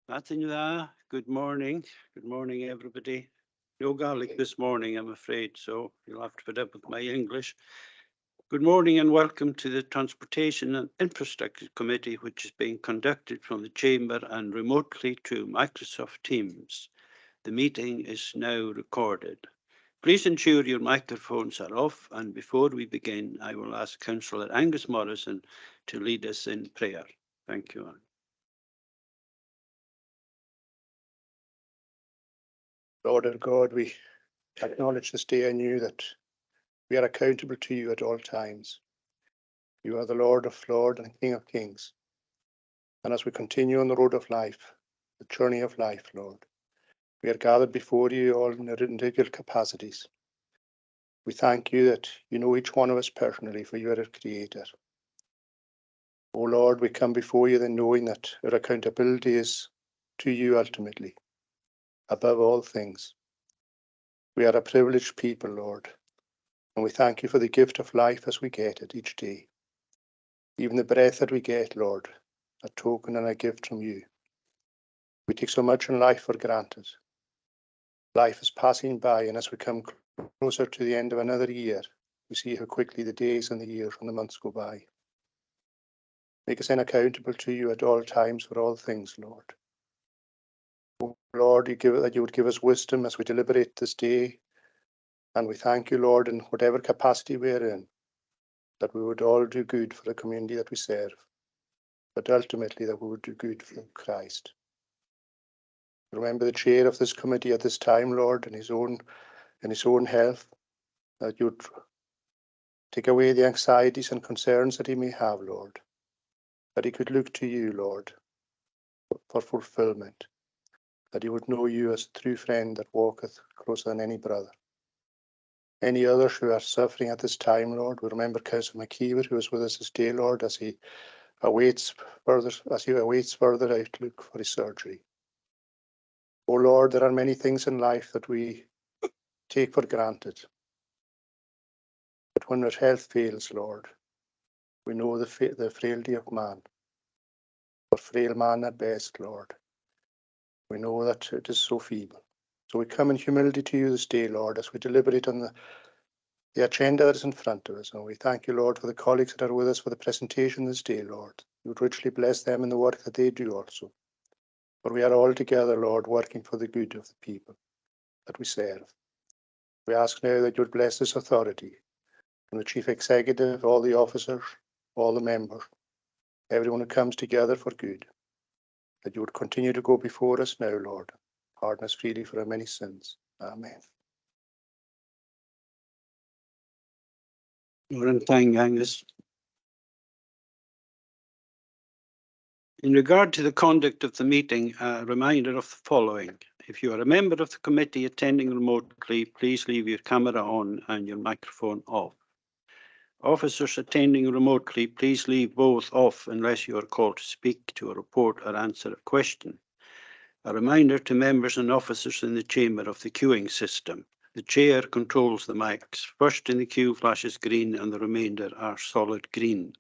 Nothing there. Good morning. Good morning, everybody. No Gaelic this morning, I'm afraid, so you'll have to put up with my English. Good morning and welcome to the Transportation and Infrastructure Committee, which is being conducted from the Chamber and remotely to Microsoft Teams. The meeting is now recorded. Please ensure your microphones are off, and before we begin, I will ask Councillor Angus Morrison to lead us in prayer. Thank you. Lord our God, we acknowledge this day anew that we are accountable to you at all times. You are the Lord of Lords and King of Kings. And as we continue on the road of life, the journey of life, Lord, we are gathered before you all in our individual capacities. We thank you that you know each one of us personally, for you are our Creator. O Lord, we come before you then knowing that our accountability is to you ultimately, above all things. We are a privileged people, Lord, and we thank you for the gift of life as we get it each day. Even the breath that we get, Lord, a token and a gift from you. We take so much in life for granted. Life is passing by, and as we come closer to the end of another year, we see how quickly the days and the years and the months go by. Make us then accountable to you at all times for all things, Lord. Oh, Lord, that you would give us wisdom as we deliberate this day, and we thank you, Lord, in whatever capacity we're in, that we would all do good for the community that we serve, but ultimately that we would do good for Christ. Remember the chair of this committee at this time, Lord, in his own health, that you'd take away the anxieties and concerns that he may have, Lord, that he could look to you, Lord, for fulfillment, that he would know you as a true friend that walketh closer than any brother. Any others who are suffering at this time, Lord, we remember Councillor McKeever, who is with us this day, Lord, as he awaits further outlook for his surgery. Oh Lord, there are many things in life that we take for granted. But when our health fails, Lord, we know the frailty of man. For frail man at best, Lord, we know that it is so feeble. So we come in humility to you this day, Lord, as we deliberate on the agenda that is in front of us. And we thank you, Lord, for the colleagues that are with us for the presentation this day, Lord. You would richly bless them in the work that they do also. For we are all together, Lord, working for the good of the people that we serve. We ask now that you would bless this authority, from the Chief Executive, all the officers, all the members, everyone who comes together for good, that you would continue to go before us now, Lord. Pardon us freely for our many sins. Amen. Angus. In regard to the conduct of the meeting, a reminder of the following. If you are a member of the committee attending remotely, please leave your camera on and your microphone off. Officers attending remotely, please leave both off unless you are called to speak, to report or answer a question. A reminder to members and officers in the chamber of the queuing system. The chair controls the mics. First in the queue flashes green and the remainder are solid green.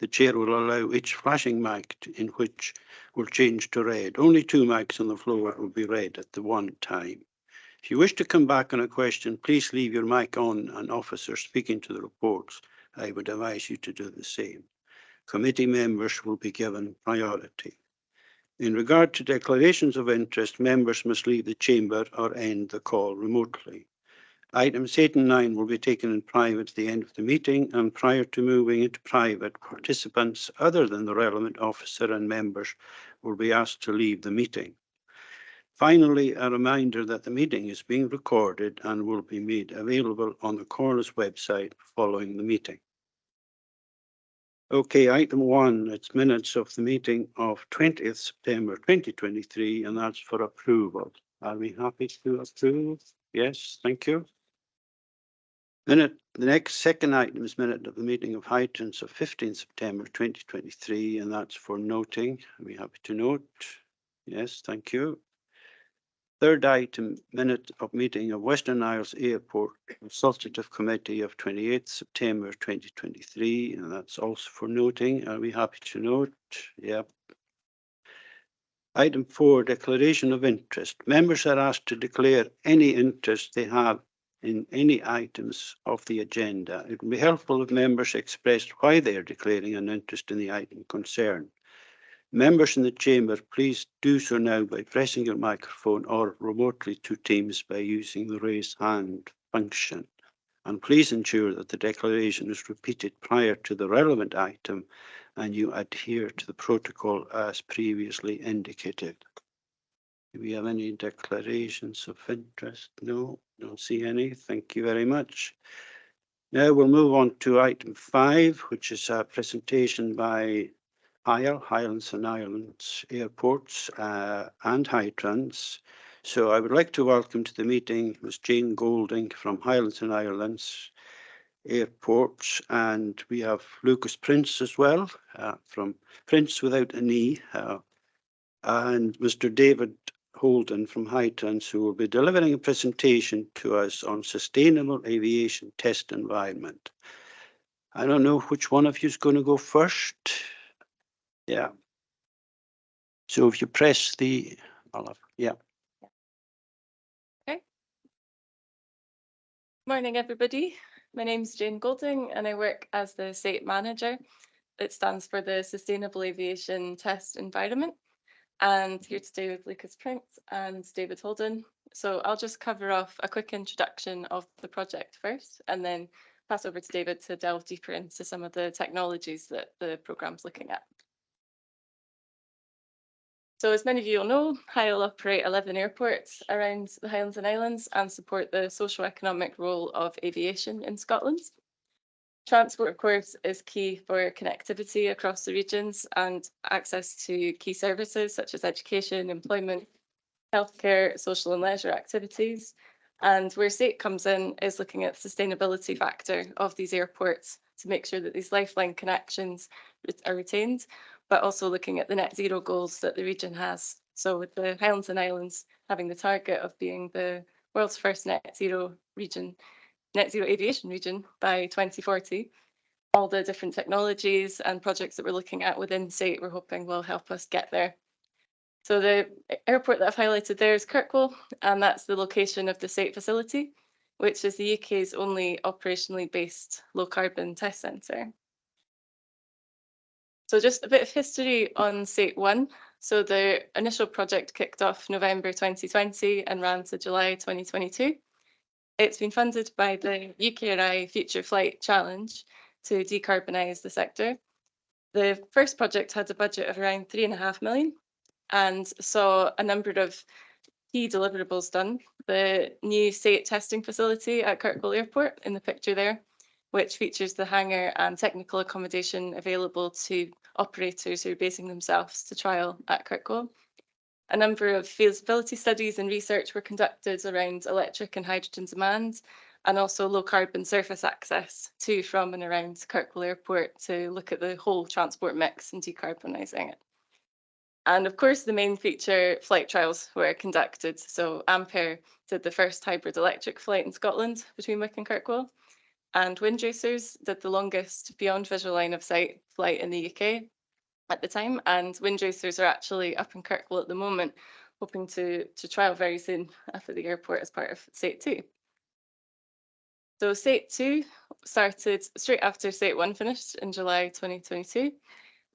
The chair will allow each flashing mic in which will change to red. Only 2 mics on the floor will be red at the one time. If you wish to come back on a question, please leave your mic on and officer speaking to the reports. I would advise you to do the same. Committee members will be given priority. In regard to declarations of interest, members must leave the chamber or end the call remotely. Items 8 and 9 will be taken in private at the end of the meeting, and prior to moving into private, participants other than the relevant officer and members will be asked to leave the meeting. Finally, a reminder that the meeting is being recorded and will be made available on the Comhairle's website following the meeting. Okay, item 1, it's minutes of the meeting of 20th September 2023, and that's for approval. Are we happy to approve? Yes, thank you. The next second item is minute of the meeting of Highton's of 15th September 2023, and that's for noting. Are we happy to note? Yes, thank you. Third item, minute of meeting of Western Isles Airport Consultative Committee of 28th September 2023, and that's also for noting. Are we happy to note? Yep. Item 4, declaration of interest. Members are asked to declare any interest they have in any items of the agenda. It would be helpful if members expressed why they are declaring an interest in the item concerned. Members in the chamber, please do so now by pressing your microphone or remotely to Teams by using the raise hand function. And please ensure that the declaration is repeated prior to the relevant item and you adhere to the protocol as previously indicated. Do we have any declarations of interest? No, don't see any. Thank you very much. Now we'll move on to item 5, which is a presentation by Highlands and Islands Airports and Hightrans. So I would like to welcome to the meeting Ms. Jane Golding from Highlands and Islands Airports, and we have Lucas Prince as well, from Prince without an E, and Mr. David Holden from Hightrans, who will be delivering a presentation to us on sustainable aviation test environment. I don't know which one of you is going to go first. Yeah. So if you press the, yeah. Okay. Morning, everybody. My name is Jane Golding and I work as the SATE manager. It stands for the Sustainable Aviation Test Environment. And here today with Lucas Prince and David Holden. So I'll just cover off a quick introduction of the project first, and then pass over to David to delve deeper into some of the technologies that the programme's looking at. So as many of you will know, Highel operate 11 airports around the Highlands and Islands and support the socio-economic role of aviation in Scotland. Transport, of course, is key for connectivity across the regions and access to key services such as education, employment, healthcare, social and leisure activities. And where SATE comes in is looking at the sustainability factor of these airports to make sure that these lifeline connections are retained, but also looking at the net zero goals that the region has. So with the Highlands and Islands having the target of being the world's first net zero aviation region by 2040, all the different technologies and projects that we're looking at within SATE, we're hoping will help us get there. So the airport that I've highlighted there is Kirkwall, and that's the location of the SATE facility, which is the UK's only operationally based low carbon test centre. So just a bit of history on SATE 1. So the initial project kicked off November 2020 and ran to July 2022. It's been funded by the UKRI Future Flight Challenge to decarbonise the sector. The first project had a budget of around 3.5 million and saw a number of key deliverables done. The new SATE testing facility at Kirkwall Airport in the picture there, which features the hangar and technical accommodation available to operators who are basing themselves to trial at Kirkwall. A number of feasibility studies and research were conducted around electric and hydrogen demand, and also low carbon surface access to, from and around Kirkwall Airport to look at the whole transport mix and decarbonising it. And of course, the main feature flight trials were conducted. So Ampere did the first hybrid electric flight in Scotland between Wick and Kirkwall, and Windracers did the longest beyond visual line of sight flight in the UK at the time. And Windracers are actually up in Kirkwall at the moment, hoping to trial very soon after the airport as part of SATE 2. So SATE 2 started straight after SATE 1 finished in July 2022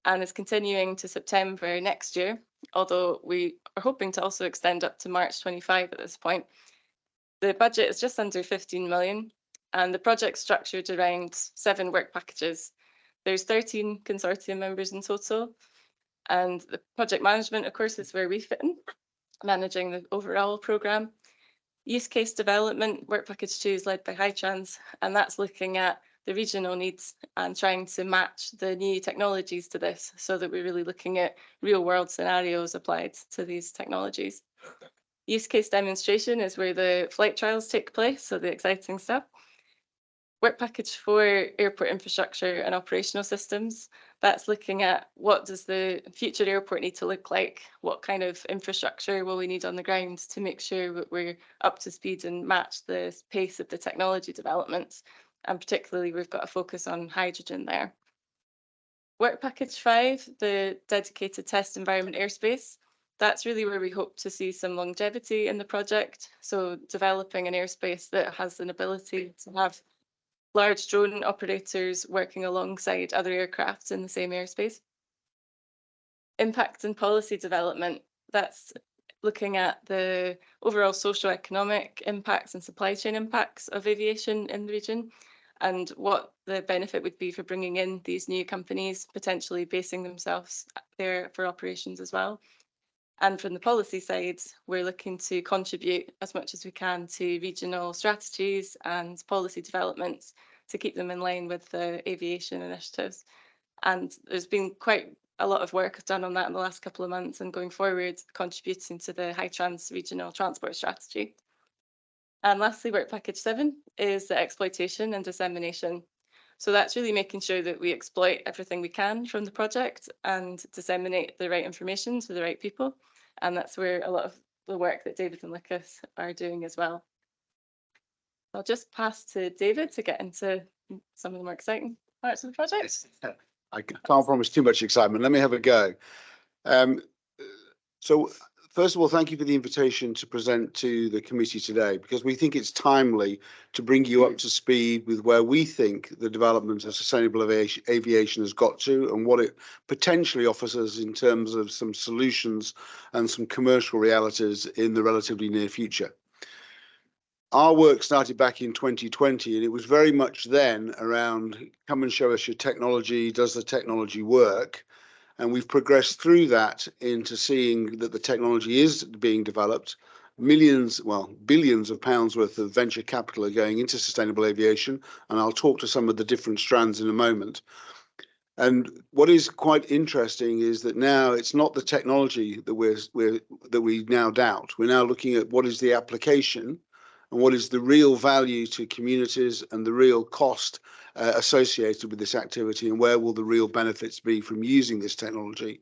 and is continuing to September next year, although we are hoping to also extend up to March 25 at this point. The budget is just under 15 million and the project's structured around 7 work packages. There's 13 consortium members in total, and the project management, of course, is where we fit in, managing the overall programme. Use case development, work package 2 is led by Hightrans, and that's looking at the regional needs and trying to match the new technologies to this so that we're really looking at real world scenarios applied to these technologies. Use case demonstration is where the flight trials take place, so the exciting stuff. Work package 4, airport infrastructure and operational systems. That's looking at what does the future airport need to look like? What kind of infrastructure will we need on the ground to make sure that we're up to speed and match the pace of the technology developments? And particularly, we've got a focus on hydrogen there. Work package 5, the dedicated test environment airspace. That's really where we hope to see some longevity in the project. So developing an airspace that has an ability to have large drone operators working alongside other aircraft in the same airspace. Impact and policy development, that's looking at the overall socio-economic impacts and supply chain impacts of aviation in the region, and what the benefit would be for bringing in these new companies, potentially basing themselves there for operations as well. And from the policy side, we're looking to contribute as much as we can to regional strategies and policy developments to keep them in line with the aviation initiatives. And there's been quite a lot of work done on that in the last couple of months, and going forward, contributing to the High Trans Regional Transport Strategy. And lastly, Work Package 7 is the exploitation and dissemination. So that's really making sure that we exploit everything we can from the project and disseminate the right information to the right people. And that's where a lot of the work that David and Lucas are doing as well. I'll just pass to David to get into some of the more exciting parts of the project. I can't promise too much excitement. Let me have a go. So first of all, thank you for the invitation to present to the committee today, because we think it's timely to bring you up to speed with where we think the development of sustainable aviation has got to and what it potentially offers us in terms of some solutions and some commercial realities in the relatively near future. Our work started back in 2020, and it was very much then around come and show us your technology. Does the technology work? And we've progressed through that into seeing that the technology is being developed. Millions, well, billions of pounds worth of venture capital are going into sustainable aviation, and I'll talk to some of the different strands in a moment. And what is quite interesting is that now it's not the technology that we now doubt. We're now looking at what is the application and what is the real value to communities and the real cost associated with this activity, and where will the real benefits be from using this technology.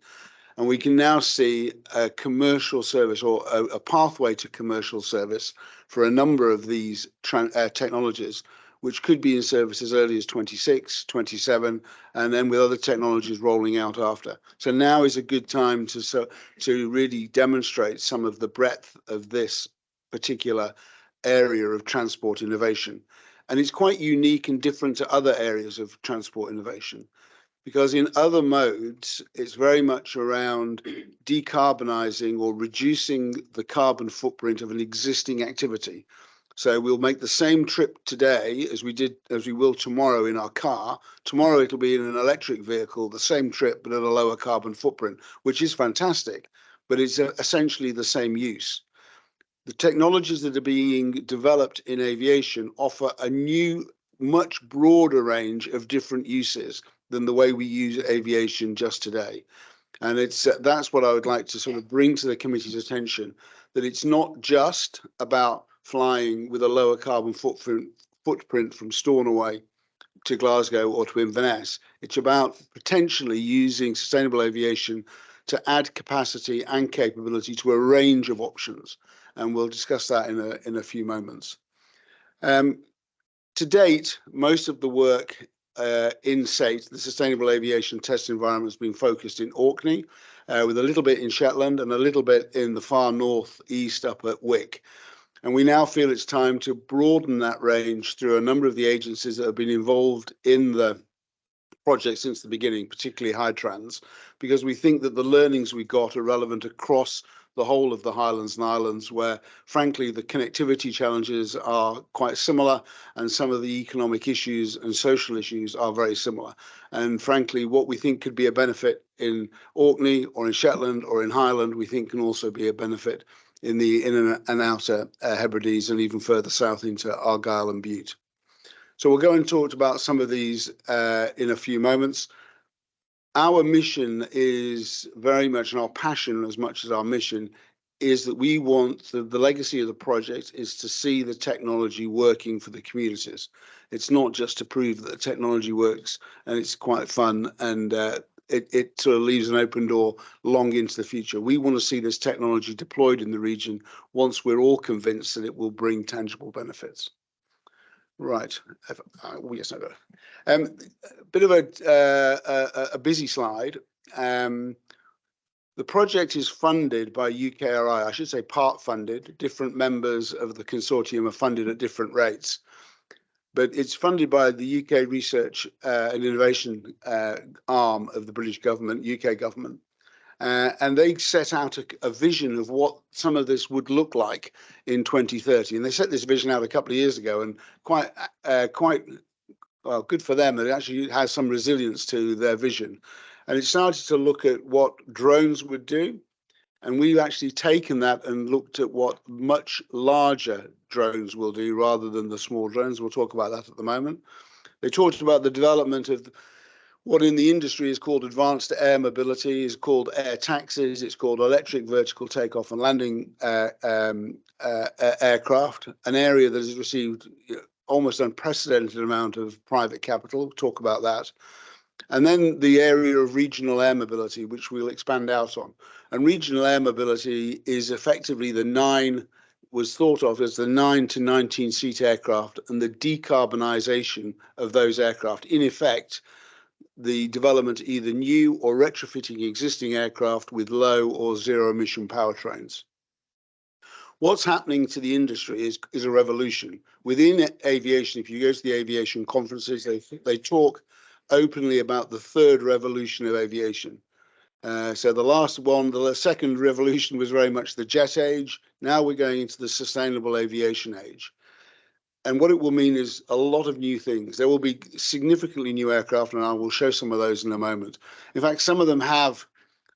And we can now see a commercial service, or a pathway to commercial service for a number of these technologies, which could be in service as early as 26, 27, and then with other technologies rolling out after. So now is a good time to really demonstrate some of the breadth of this particular area of transport innovation. And it's quite unique and different to other areas of transport innovation, because in other modes, it's very much around decarbonising or reducing the carbon footprint of an existing activity. So we'll make the same trip today as we will tomorrow in our car. Tomorrow it'll be in an electric vehicle, the same trip, but at a lower carbon footprint, which is fantastic, but it's essentially the same use. The technologies that are being developed in aviation offer a new, much broader range of different uses than the way we use aviation just today. And that's what I would like to sort of bring to the committee's attention, that it's not just about flying with a lower carbon footprint from Stornoway to Glasgow or to Inverness. It's about potentially using sustainable aviation to add capacity and capability to a range of options. And we'll discuss that in a few moments. To date, most of the work in SATE, the Sustainable Aviation Test Environment, has been focused in Orkney, with a little bit in Shetland and a little bit in the far north east up at Wick. And we now feel it's time to broaden that range through a number of the agencies that have been involved in the project since the beginning, particularly High Trans, because we think that the learnings we got are relevant across the whole of the Highlands and Islands, where frankly the connectivity challenges are quite similar, and some of the economic issues and social issues are very similar. And frankly, what we think could be a benefit in Orkney or in Shetland or in Highland, we think can also be a benefit in the inner and outer Hebrides, and even further south into Argyll and Bute. So we'll go and talk about some of these in a few moments. Our mission is very much, and our passion as much as our mission, is that we want the legacy of the project is to see the technology working for the communities. It's not just to prove that the technology works and it's quite fun and it sort of leaves an open door long into the future. We want to see this technology deployed in the region once we're all convinced that it will bring tangible benefits. Right. Yes, I got it. Bit of a busy slide. The project is funded by UKRI, I should say part funded. Different members of the consortium are funded at different rates. But it's funded by the UK Research and Innovation arm of the British government, UK government. And they set out a vision of what some of this would look like in 2030. And they set this vision out a couple of years ago, and quite well, good for them. It actually has some resilience to their vision. And it started to look at what drones would do. And we've actually taken that and looked at what much larger drones will do rather than the small drones. We'll talk about that at the moment. They talked about the development of what in the industry is called advanced air mobility, is called air taxis, it's called electric vertical takeoff and landing aircraft, an area that has received almost unprecedented amount of private capital. We'll talk about that. And then the area of regional air mobility, which we'll expand out on. And regional air mobility is effectively was thought of as the 9 to 19 seat aircraft and the decarbonisation of those aircraft. In effect, the development of either new or retrofitting existing aircraft with low or zero emission powertrains. What's happening to the industry is a revolution. Within aviation, if you go to the aviation conferences, they talk openly about the third revolution of aviation. So the last one, the second revolution was very much the jet age. Now we're going into the sustainable aviation age. And what it will mean is a lot of new things. There will be significantly new aircraft, and I will show some of those in a moment. In fact, some of them have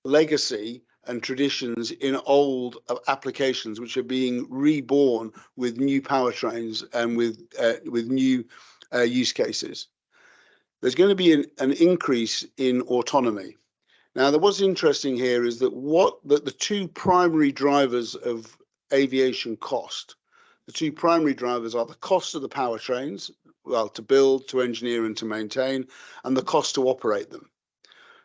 legacy and traditions in old applications, which are being reborn with new powertrains and with new use cases. There's going to be an increase in autonomy. Now, what's interesting here is that the two primary drivers of aviation cost, the two primary drivers are the cost of the powertrains, well, to build, to engineer, and to maintain, and the cost to operate them.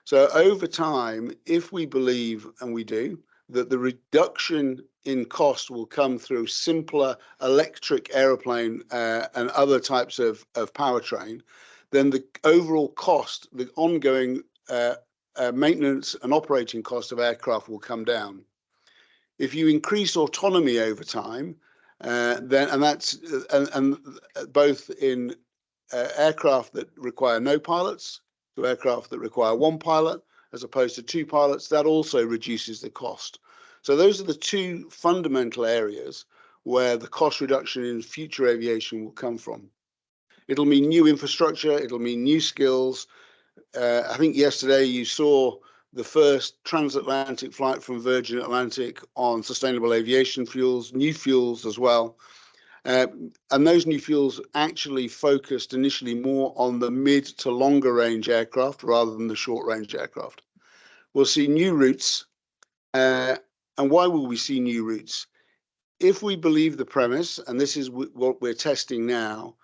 So over time, if we believe, and we do, that the reduction in cost will come through simpler electric aeroplane and other types of powertrain, then the overall cost, the ongoing maintenance and operating cost of aircraft will come down. If you increase autonomy over time, then and both in aircraft that require no pilots to aircraft that require one pilot as opposed to two pilots, that also reduces the cost. So those are the two fundamental areas where the cost reduction in future aviation will come from. It'll mean new infrastructure, it'll mean new skills. I think yesterday you saw the first transatlantic flight from Virgin Atlantic on sustainable aviation fuels, new fuels as well. And those new fuels actually focused initially more on the mid to longer range aircraft rather than the short range aircraft. We'll see new routes. And why will we see new routes? If we believe the premise, and this is what we're testing now,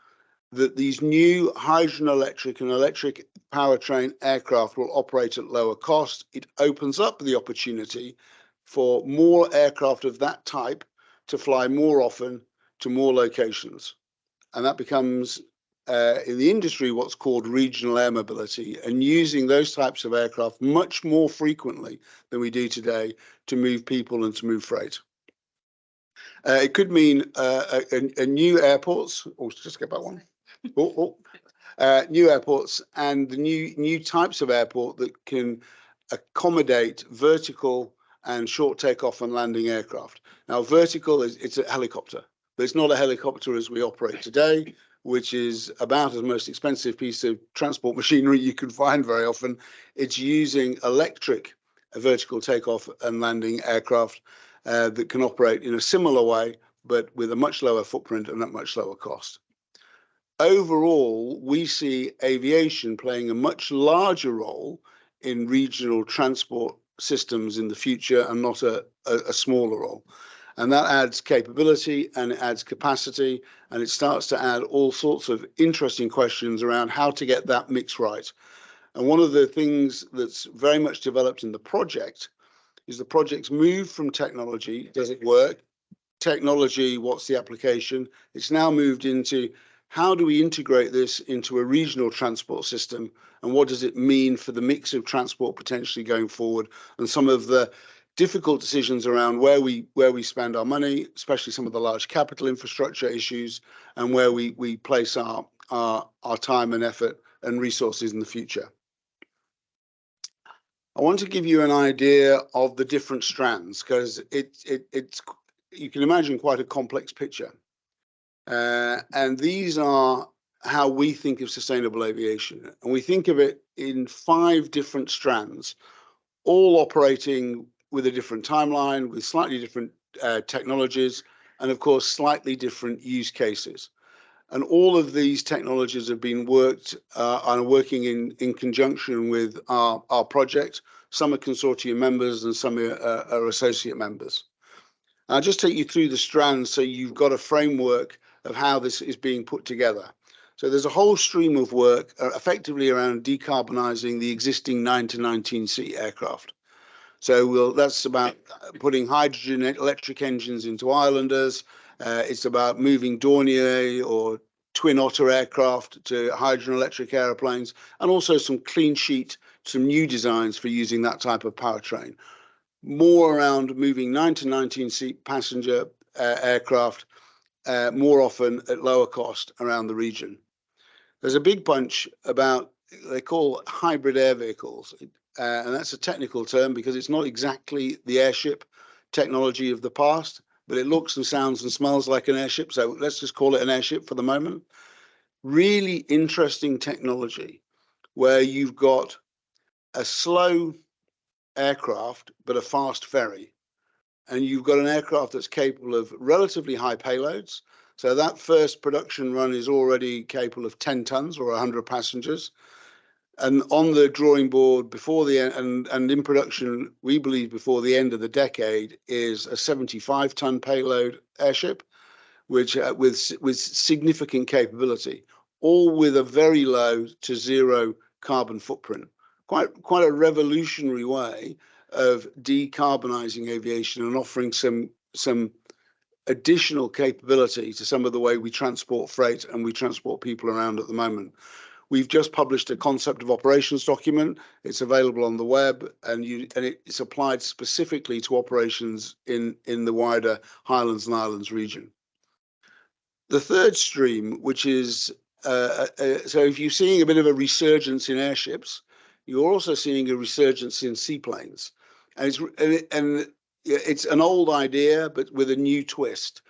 that these new hydrogen electric and electric powertrain aircraft will operate at lower cost, it opens up the opportunity for more aircraft of that type to fly more often to more locations. And that becomes, in the industry, what's called regional air mobility, and using those types of aircraft much more frequently than we do today to move people and to move freight. It could mean a new airports, or just get back one. New airports and the new types of airport that can accommodate vertical and short takeoff and landing aircraft. Now, vertical it's a helicopter, but it's not a helicopter as we operate today, which is about the most expensive piece of transport machinery you can find very often. It's using electric vertical takeoff and landing aircraft that can operate in a similar way, but with a much lower footprint and at much lower cost. Overall, we see aviation playing a much larger role in regional transport systems in the future and not a smaller role. And that adds capability and it adds capacity, and it starts to add all sorts of interesting questions around how to get that mix right. And one of the things that's very much developed in the project is the project's moved from technology, does it work? Technology, what's the application? It's now moved into how do we integrate this into a regional transport system, and what does it mean for the mix of transport potentially going forward, and some of the difficult decisions around where we spend our money, especially some of the large capital infrastructure issues, and where we place our time and effort and resources in the future. I want to give you an idea of the different strands, because it's you can imagine quite a complex picture. And these are how we think of sustainable aviation. And we think of it in 5 different strands, all operating with a different timeline, with slightly different technologies, and of course, slightly different use cases. And all of these technologies have been working in conjunction with our project. Some are consortium members and some are associate members. I'll just take you through the strands so you've got a framework of how this is being put together. So there's a whole stream of work effectively around decarbonising the existing 9 to 19 seat aircraft. So that's about putting hydrogen electric engines into Islanders. It's about moving Dornier or Twin Otter aircraft to hydrogen electric aeroplanes, and also some clean sheet, some new designs for using that type of powertrain. More around moving 9 to 19 seat passenger aircraft more often at lower cost around the region. There's a big bunch about, they call hybrid air vehicles. And that's a technical term because it's not exactly the airship technology of the past, but it looks and sounds and smells like an airship. So let's just call it an airship for the moment. Really interesting technology where you've got a slow aircraft, but a fast ferry. And you've got an aircraft that's capable of relatively high payloads. So that first production run is already capable of 10 tons or 100 passengers. And on the drawing board before the end, and in production, we believe before the end of the decade, is a 75-ton payload airship, which with significant capability, all with a very low to zero carbon footprint. Quite a revolutionary way of decarbonising aviation and offering some additional capability to some of the way we transport freight and we transport people around at the moment. We've just published a concept of operations document. It's available on the web, and it's applied specifically to operations in the wider Highlands and Islands region. The third stream, which is, so if you're seeing a bit of a resurgence in airships, you're also seeing a resurgence in seaplanes. And it's an old idea, but with a new twist.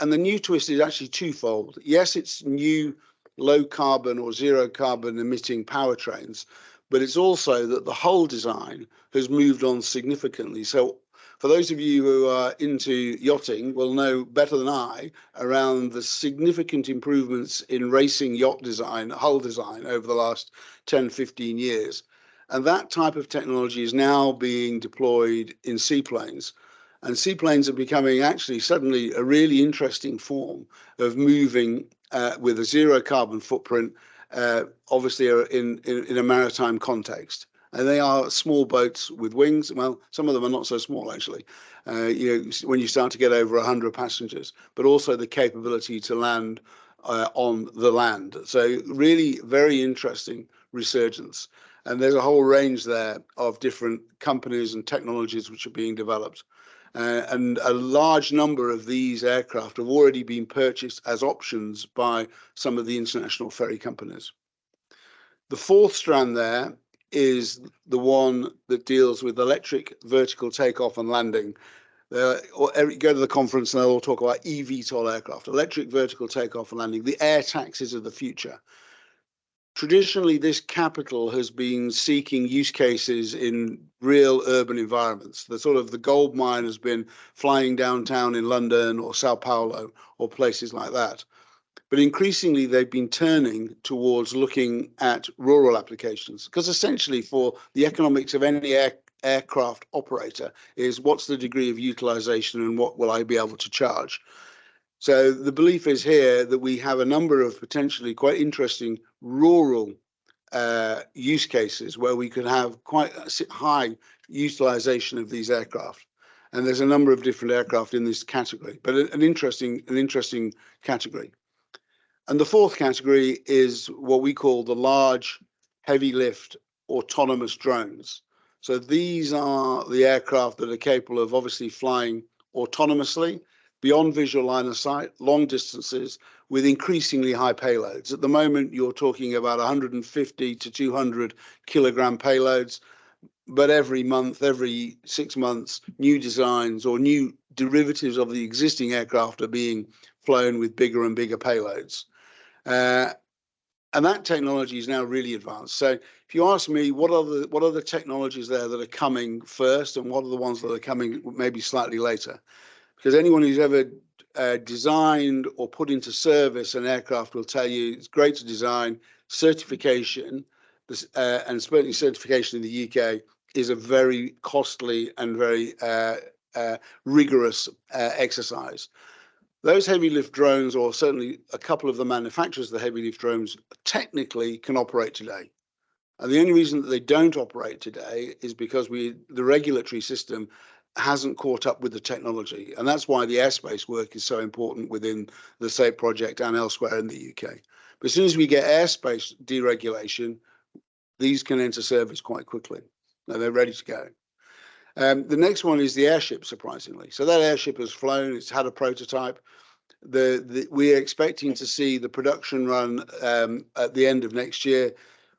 And the new twist is actually twofold. Yes, it's new low carbon or zero carbon emitting powertrains, but it's also that the whole design has moved on significantly. So for those of you who are into yachting will know better than I around the significant improvements in racing yacht design, hull design over the last 10, 15 years. And that type of technology is now being deployed in seaplanes. And seaplanes are becoming actually suddenly a really interesting form of moving with a zero carbon footprint, obviously in a maritime context. And they are small boats with wings. Well, some of them are not so small, actually, when you start to get over 100 passengers, but also the capability to land on the land. So really very interesting resurgence. And there's a whole range there of different companies and technologies which are being developed. And a large number of these aircraft have already been purchased as options by some of the international ferry companies. The fourth strand there is the one that deals with electric vertical takeoff and landing. Go to the conference and they'll all talk about eVTOL aircraft, electric vertical takeoff and landing, the air taxis of the future. Traditionally, this capital has been seeking use cases in real urban environments. The gold mine has been flying downtown in London or Sao Paulo or places like that. But increasingly, they've been turning towards looking at rural applications, because essentially for the economics of any aircraft operator is what's the degree of utilization and what will I be able to charge? So the belief is here that we have a number of potentially quite interesting rural use cases where we could have quite high utilization of these aircraft. And there's a number of different aircraft in this category, but an interesting category. And the fourth category is what we call the large, heavy lift, autonomous drones. So these are the aircraft that are capable of obviously flying autonomously, beyond visual line of sight, long distances, with increasingly high payloads. At the moment, you're talking about 150 to 200 kilogram payloads, but every month, every 6 months, new designs or new derivatives of the existing aircraft are being flown with bigger and bigger payloads. And that technology is now really advanced. So if you ask me, what are the technologies there that are coming first, and what are the ones that are coming maybe slightly later? Because anyone who's ever designed or put into service an aircraft will tell you it's great to design. Certification, and certainly certification in the UK, is a very costly and very rigorous exercise. Those heavy lift drones, or certainly a couple of the manufacturers of the heavy lift drones, technically can operate today. And the only reason that they don't operate today is because the regulatory system hasn't caught up with the technology. And that's why the airspace work is so important within the SAFE project and elsewhere in the UK. But as soon as we get airspace deregulation, these can enter service quite quickly. Now they're ready to go. The next one is the airship, surprisingly. So that airship has flown, it's had a prototype. We're expecting to see the production run at the end of next year.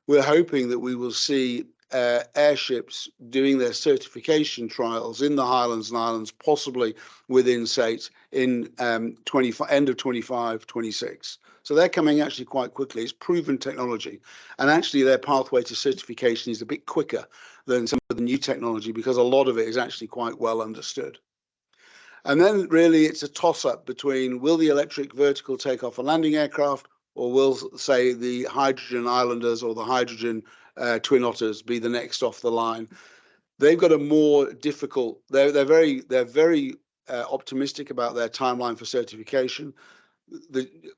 We're hoping that we will see airships doing their certification trials in the Highlands and Islands, possibly within SATE in end of 25, 26. So they're coming actually quite quickly. It's proven technology. And actually their pathway to certification is a bit quicker than some of the new technology, because a lot of it is actually quite well understood. And then really it's a toss-up between, will the electric vertical takeoff and landing aircraft, or will, say, the hydrogen islanders or the hydrogen twin otters be the next off the line? They've got a more difficult, they're very optimistic about their timeline for certification.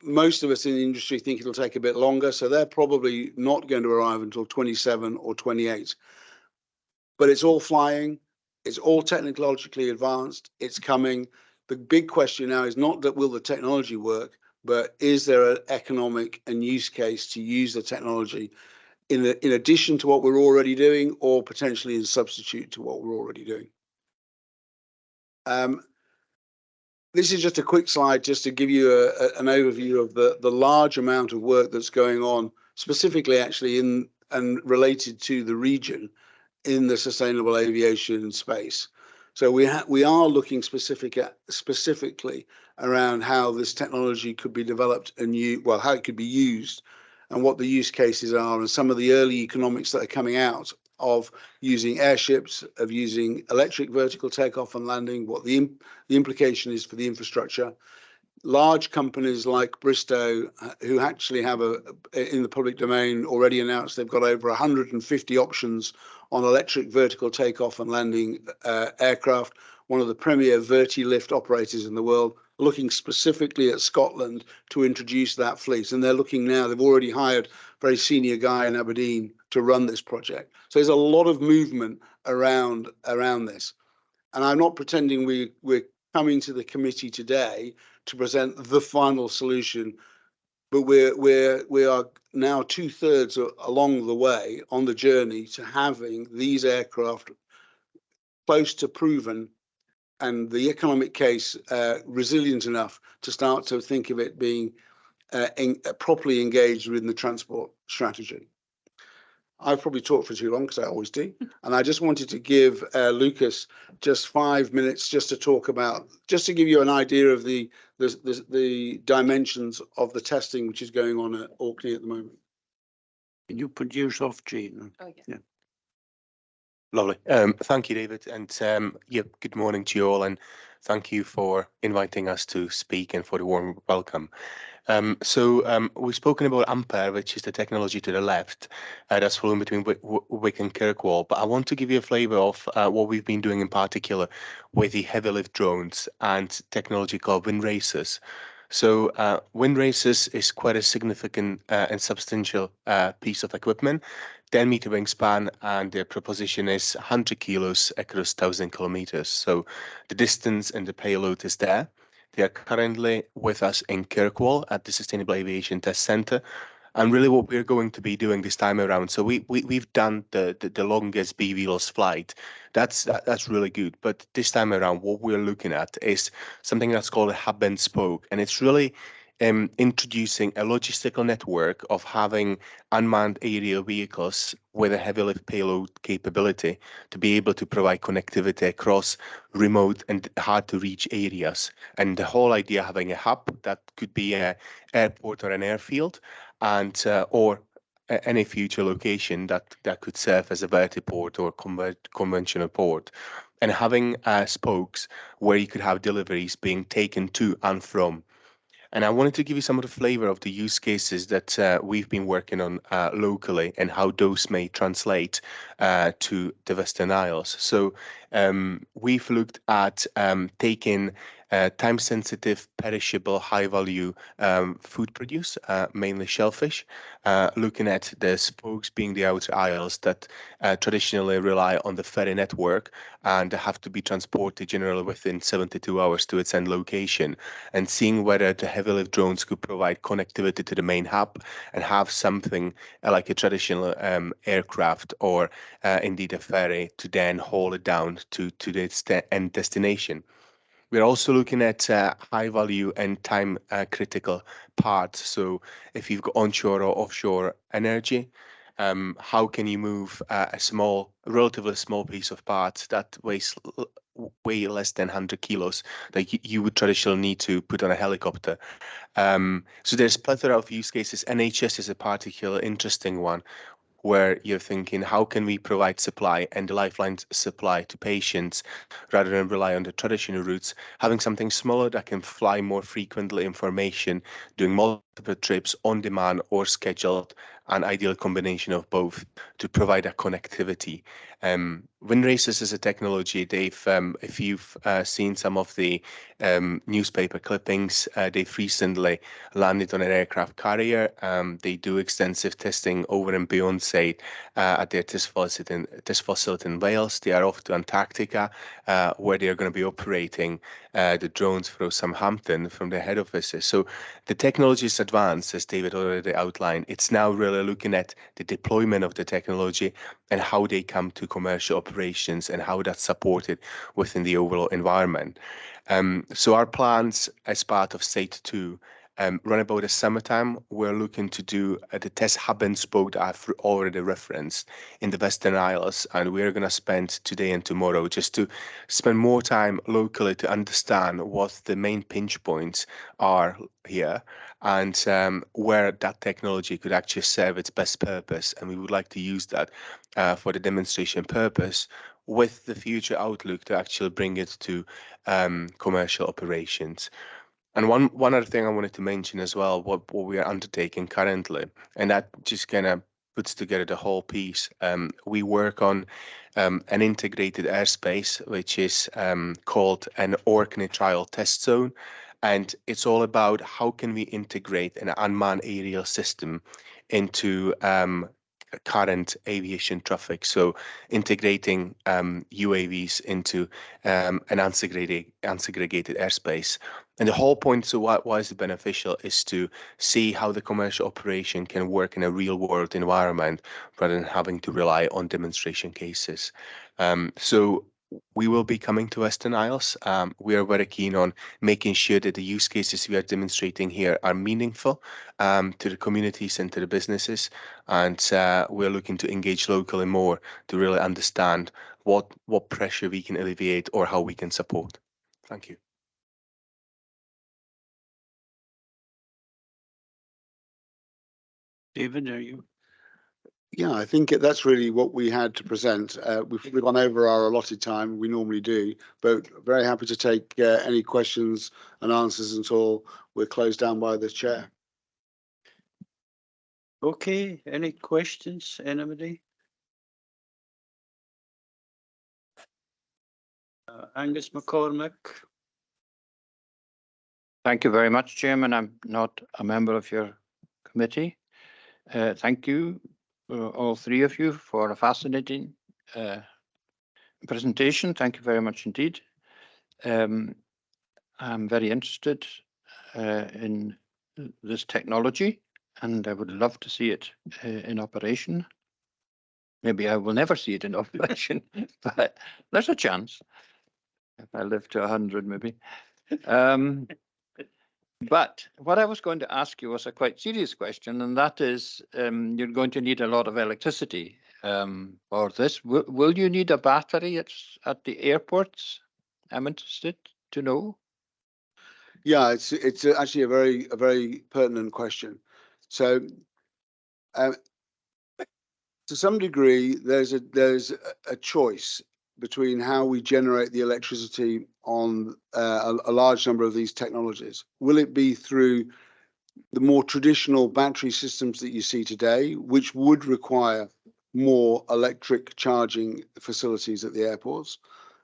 Most of us in the industry think it'll take a bit longer, so they're probably not going to arrive until 27 or 28. But it's all flying. It's all technologically advanced. It's coming. The big question now is not that will the technology work, but is there an economic and use case to use the technology in addition to what we're already doing, or potentially in substitute to what we're already doing? This is just a quick slide just to give you an overview of the large amount of work that's going on, specifically actually in and related to the region in the sustainable aviation space. So we are looking specifically around how this technology could be developed and how it could be used, and what the use cases are, and some of the early economics that are coming out of using airships, of using electric vertical takeoff and landing, what the implication is for the infrastructure. Large companies like Bristow, who actually have in the public domain already announced they've got over 150 options on electric vertical takeoff and landing aircraft, one of the premier verti-lift operators in the world, looking specifically at Scotland to introduce that fleet. And they're looking now, they've already hired a very senior guy in Aberdeen to run this project. So there's a lot of movement around this. And I'm not pretending we're coming to the committee today to present the final solution, but we are now 2/3 along the way on the journey to having these aircraft close to proven, and the economic case resilient enough to start to think of it being properly engaged within the transport strategy. I've probably talked for too long, because I always do. And I just wanted to give Lucas just 5 minutes just to talk about, just to give you an idea of the dimensions of the testing which is going on at Orkney at the moment. Can you put yours off, Jane? Oh, yeah. Yeah. Lovely. Thank you, David. And yeah, good morning to you all. And thank you for inviting us to speak and for the warm welcome. We've spoken about Ampere, which is the technology to the left that's flown between Wick and Kirkwall. But I want to give you a flavour of what we've been doing in particular with the heavy lift drones and technology called wind racers. So wind racers is quite a significant and substantial piece of equipment, 10-meter wingspan, and the proposition is 100 kilos across 1,000 kilometers. So the distance and the payload is there. They are currently with us in Kirkwall at the Sustainable Aviation Test Centre. And really what we're going to be doing this time around, so we've done the longest BVLOS flight. That's really good. But this time around, what we're looking at is something that's called a hub and spoke. And it's really introducing a logistical network of having unmanned aerial vehicles with a heavy lift payload capability to be able to provide connectivity across remote and hard to reach areas. And the whole idea of having a hub that could be an airport or an airfield, and or any future location that could serve as a vertiport or conventional port, and having spokes where you could have deliveries being taken to and from. And I wanted to give you some of the flavor of the use cases that we've been working on locally and how those may translate to the Western Isles. So we've looked at taking time-sensitive, perishable, high-value food produce, mainly shellfish, looking at the spokes being the outer isles that traditionally rely on the ferry network and have to be transported generally within 72 hours to its end location, and seeing whether the heavy lift drones could provide connectivity to the main hub and have something like a traditional aircraft or indeed a ferry to then haul it down to the end destination. We're also looking at high value and time critical parts. So if you've got onshore or offshore energy, how can you move a relatively small piece of parts that weighs way less than 100 kilos that you would traditionally need to put on a helicopter? So there's plethora of use cases. NHS is a particular interesting one, where you're thinking, how can we provide supply and the lifeline supply to patients rather than rely on the traditional routes, having something smaller that can fly more frequently, information, doing multiple trips on demand or scheduled, an ideal combination of both to provide a connectivity. Wind races is a technology. If you've seen some of the newspaper clippings, they've recently landed on an aircraft carrier. They do extensive testing over and beyond, say, at their test facility in Wales. They are off to Antarctica, where they are going to be operating the drones from Southampton from their head offices. So the technology is advanced, as David already outlined. It's now really looking at the deployment of the technology and how they come to commercial operations and how that's supported within the overall environment. So our plans as part of State 2, run about the summertime, we're looking to do the test hub and spoke that I've already referenced in the Western Isles, and we're going to spend today and tomorrow just to spend more time locally to understand what the main pinch points are here and where that technology could actually serve its best purpose. And we would like to use that for the demonstration purpose, with the future outlook to actually bring it to commercial operations. And one other thing I wanted to mention as well, what we are undertaking currently, and that just kind of puts together the whole piece. We work on an integrated airspace, which is called an Orkney Trial Test Zone. And it's all about how can we integrate an unmanned aerial system into current aviation traffic. So integrating UAVs into an unsegregated airspace. And the whole point, so why is it beneficial, is to see how the commercial operation can work in a real world environment rather than having to rely on demonstration cases. So we will be coming to Western Isles. We are very keen on making sure that the use cases we are demonstrating here are meaningful to the communities and to the businesses. And we're looking to engage locally more to really understand what pressure we can alleviate or how we can support. Thank you. David, are you? Yeah, I think that's really what we had to present. We've gone over our allotted time, we normally do, but very happy to take any questions and answers until we're closed down by the chair. Okay, any questions, anybody? Angus McCormick. Thank you very much, Chairman. I'm not a member of your committee. Thank you, all three of you, for a fascinating presentation. Thank you very much indeed. I'm very interested in this technology, and I would love to see it in operation. Maybe I will never see it in operation, but there's a chance. If I live to 100, maybe. But what I was going to ask you was a quite serious question, and that is, you're going to need a lot of electricity for this. Will you need a battery at the airports? I'm interested to know. Yeah, it's actually a very pertinent question. So, to some degree, there's a choice between how we generate the electricity on a large number of these technologies. Will it be through the more traditional battery systems that you see today, which would require more electric charging facilities at the airports,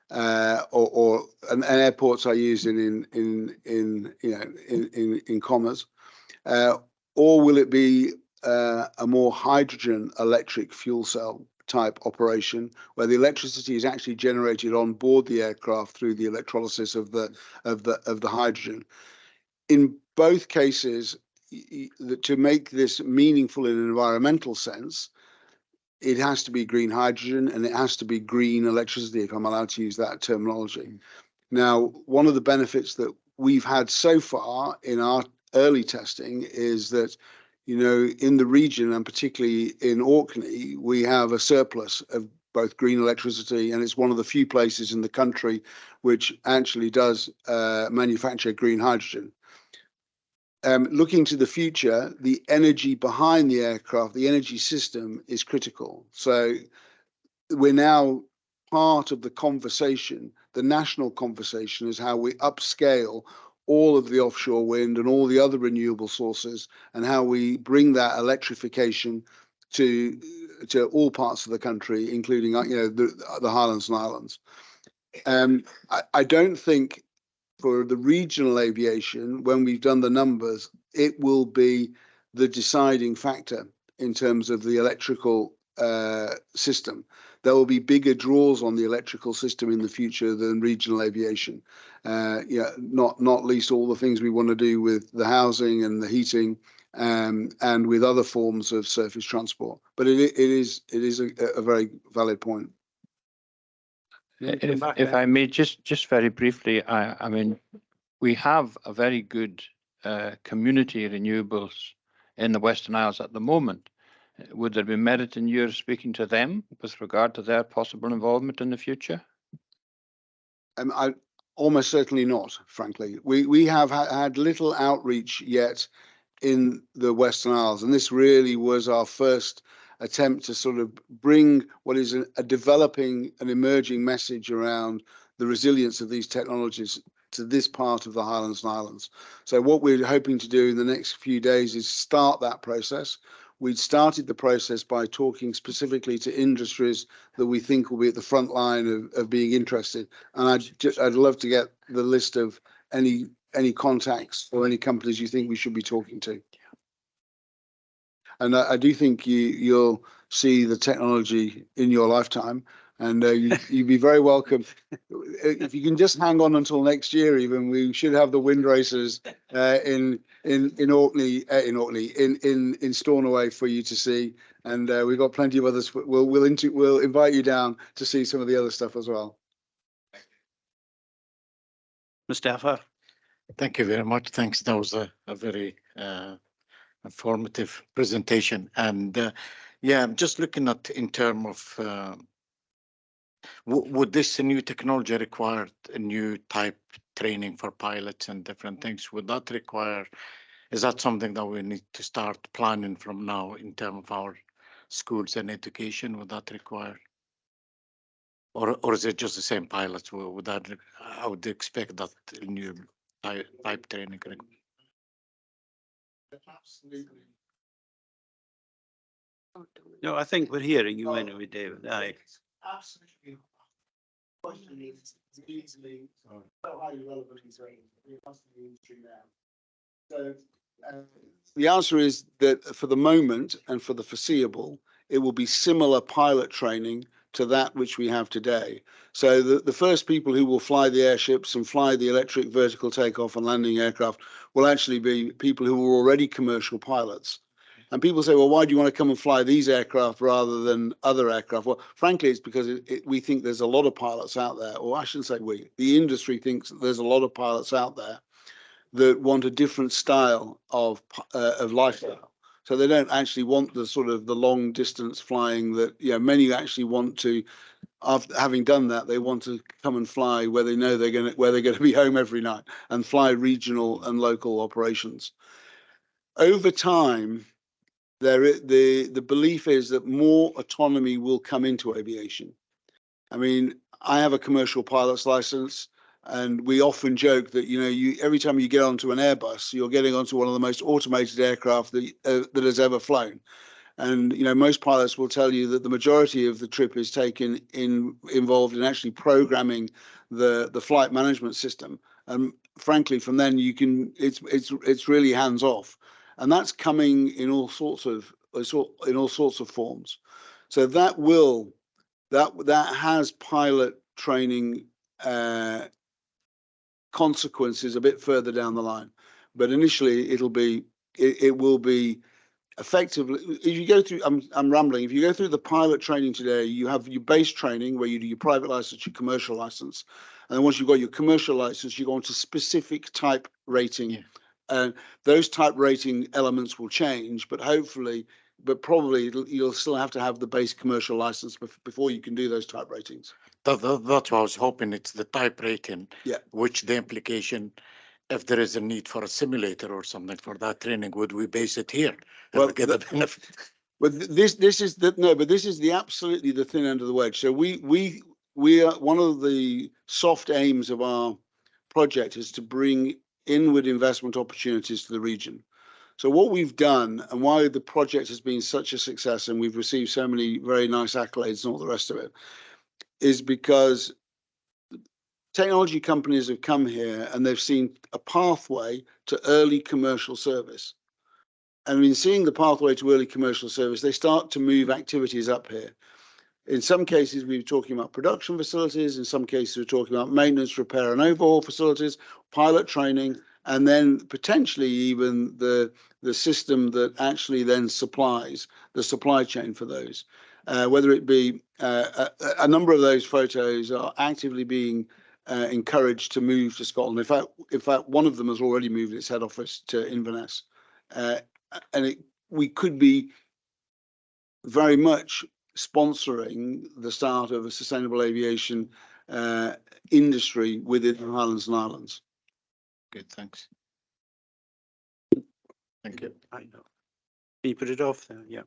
and airports are used in commas, or will it be a more hydrogen electric fuel cell type operation where the electricity is actually generated on board the aircraft through the electrolysis of the hydrogen? In both cases, to make this meaningful in an environmental sense, it has to be green hydrogen and it has to be green electricity, if I'm allowed to use that terminology. Now, one of the benefits that we've had so far in our early testing is that, in the region and particularly in Orkney, we have a surplus of both green electricity, and it's one of the few places in the country which actually does manufacture green hydrogen. Looking to the future, the energy behind the aircraft, the energy system is critical. So we're now part of the conversation. The national conversation is how we upscale all of the offshore wind and all the other renewable sources, and how we bring that electrification to all parts of the country, including the Highlands and Islands. I don't think for the regional aviation, when we've done the numbers, it will be the deciding factor in terms of the electrical system. There will be bigger draws on the electrical system in the future than regional aviation. Not least all the things we want to do with the housing and the heating, and with other forms of surface transport. But it is a very valid point. If I may, just very briefly, I mean, we have a very good community renewables in the Western Isles at the moment. Would there be merit in your speaking to them with regard to their possible involvement in the future? I almost certainly not, frankly. We have had little outreach yet in the Western Isles, and this really was our first attempt to sort of bring what is a developing and emerging message around the resilience of these technologies to this part of the Highlands and Islands. So what we're hoping to do in the next few days is start that process. We'd started the process by talking specifically to industries that we think will be at the front line of being interested. And I'd love to get the list of any contacts or any companies you think we should be talking to. And I do think you'll see the technology in your lifetime, and you'd be very welcome. If you can just hang on until next year, even, we should have the wind races in Orkney, in Stornoway for you to see, and we've got plenty of others. We'll invite you down to see some of the other stuff as well. Mustafa. Thank you very much. Thanks. That was a very informative presentation. And yeah, I'm just looking at in terms of would this new technology require a new type training for pilots and different things? Would that require, is that something that we need to start planning from now in terms of our schools and education? Would that require? Or is it just the same pilots? Would that, I would expect that new type training. Absolutely. No, I think we're hearing you anyway, David. Aye. Absolutely. Question is easily so highly relevant to the industry now. So the answer is that for the moment and for the foreseeable, it will be similar pilot training to that which we have today. So the first people who will fly the airships and fly the electric vertical takeoff and landing aircraft will actually be people who are already commercial pilots. And people say, well, why do you want to come and fly these aircraft rather than other aircraft? Well, frankly, it's because we think there's a lot of pilots out there, or I shouldn't say we, the industry thinks that there's a lot of pilots out there that want a different style of lifestyle. So they don't actually want the sort of the long distance flying that, you know, many actually want to, after having done that, they want to come and fly where they know they're going to be home every night and fly regional and local operations. Over time, the belief is that more autonomy will come into aviation. I mean, I have a commercial pilot's license, and we often joke that, you know, every time you get onto an Airbus, you're getting onto one of the most automated aircraft that has ever flown. And, you know, most pilots will tell you that the majority of the trip is involved in actually programming the flight management system. And frankly, from then it's really hands off, and that's coming in all sorts of forms. So that has pilot training consequences a bit further down the line, but initially it will be effectively, if you go through, I'm rambling, if you go through the pilot training today, you have your base training where you do your private license, your commercial license, and then once you've got your commercial license, you go on to specific type rating. Yeah. And those type rating elements will change, but probably you'll still have to have the base commercial license before you can do those type ratings. That's what I was hoping. It's the type rating, yeah, which the implication, if there is a need for a simulator or something for that training, would we base it here? Well, get the benefit. But this is the absolutely the thin end of the wedge. So we are, one of the soft aims of our project is to bring inward investment opportunities to the region. So what we've done, and why the project has been such a success, and we've received so many very nice accolades and all the rest of it, is because technology companies have come here and they've seen a pathway to early commercial service. And in seeing the pathway to early commercial service, they start to move activities up here. In some cases, we're talking about production facilities. In some cases, we're talking about maintenance, repair, and overhaul facilities, pilot training, and then potentially even the system that actually then supplies the supply chain for those. Whether it be a number of those photos are actively being encouraged to move to Scotland. In fact, one of them has already moved its head office to Inverness. And we could be very much sponsoring the start of a sustainable aviation industry within the Highlands and Islands. Good, thanks. Thank you. I know. Can you put it off there? Yeah.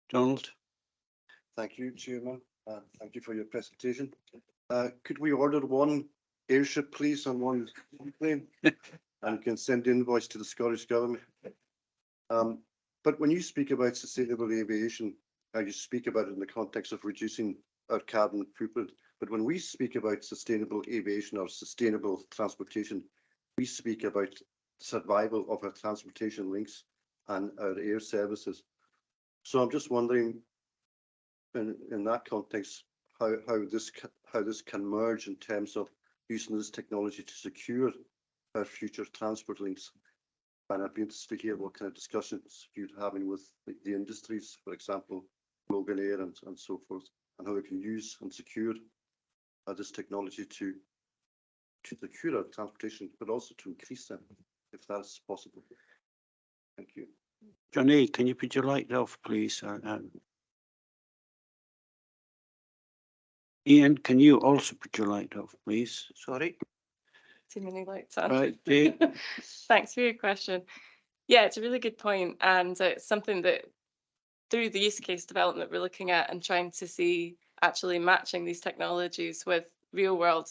Donald? Thank you, Chairman. Thank you for your presentation. Could we order one airship, please, and one plane? And can send invoice to the Scottish Government. But when you speak about sustainable aviation, you speak about it in the context of reducing our carbon footprint. But when we speak about sustainable aviation or sustainable transportation, we speak about survival of our transportation links and our air services. So I'm just wondering, in that context, how this can merge in terms of using this technology to secure our future transport links. And I'd be interested to hear what kind of discussions you're having with the industries, for example, Logan Air and so forth, and how we can use and secure this technology to secure our transportation, but also to increase them, if that's possible. Thank you. Johnny, can you put your light off, please? Ian, can you also put your light off, please? Sorry. Too many lights on. Right, Dave. Thanks for your question. Yeah, it's a really good point, and it's something that through the use case development we're looking at and trying to see actually matching these technologies with real world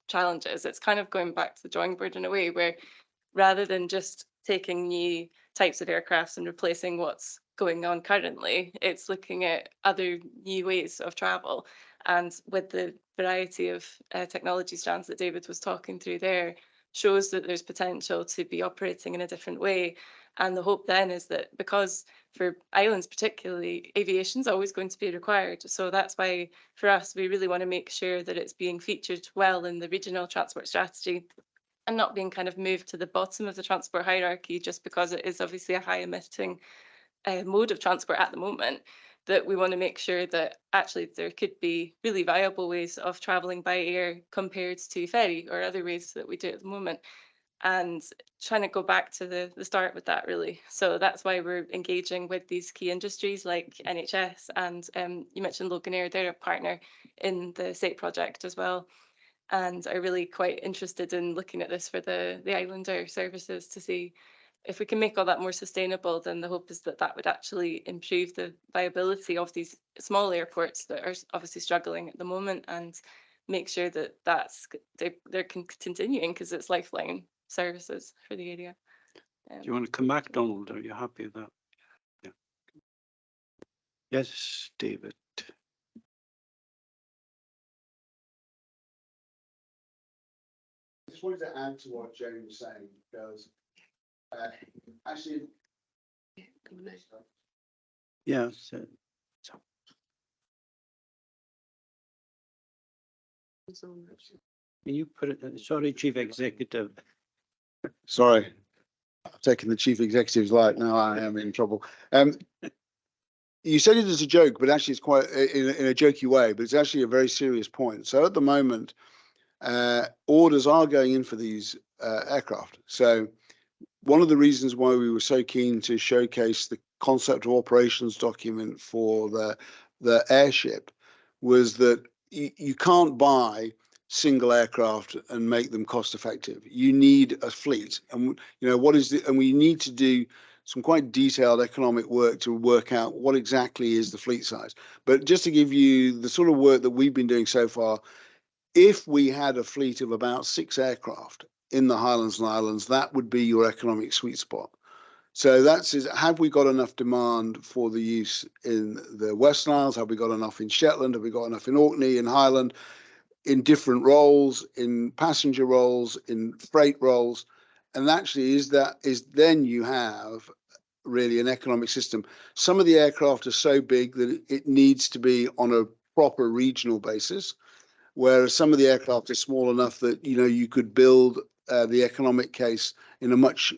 challenges. It's kind of going back to the drawing board in a way where rather than just taking new types of aircrafts and replacing what's going on currently, it's looking at other new ways of travel. And with the variety of technology strands that David was talking through there, shows that there's potential to be operating in a different way. And the hope then is that because for islands particularly, aviation is always going to be required. So that's why for us, we really want to make sure that it's being featured well in the regional transport strategy and not being kind of moved to the bottom of the transport hierarchy just because it is obviously a high emitting mode of transport at the moment, that we want to make sure that actually there could be really viable ways of travelling by air compared to ferry or other ways that we do at the moment. And trying to go back to the start with that really. So that's why we're engaging with these key industries like NHS and you mentioned Loganair, they're a partner in the SATE project as well, and are really quite interested in looking at this for the Islander services to see if we can make all that more sustainable. Then the hope is that that would actually improve the viability of these small airports that are obviously struggling at the moment, and make sure that they're continuing because it's lifeline services for the area. Do you want to come back, Donald? Are you happy with that? Yeah. Yes, David. I just wanted to add to what Jane was saying, because actually, Yeah. Can you put it, sorry, Chief Executive. sorry, I've taken the chief executive's light. Now I am in trouble. You said it as a joke, but actually it's quite in a jokey way, but it's actually a very serious point. So at the moment, orders are going in for these aircraft. So one of the reasons why we were so keen to showcase the concept of operations document for the airship was that you can't buy single aircraft and make them cost effective. You need a fleet, and you know what is the, and we need to do some quite detailed economic work to work out what exactly is the fleet size. But just to give you the sort of work that we've been doing so far, if we had a fleet of about 6 aircraft in the Highlands and Islands, that would be your economic sweet spot. So have we got enough demand for the use in the Western Isles? Have we got enough in Shetland? Have we got enough in Orkney, in Highland, in different roles, in passenger roles, in freight roles? And actually then you have really an economic system. Some of the aircraft are so big that it needs to be on a proper regional basis, whereas some of the aircraft are small enough that you could build the economic case in a much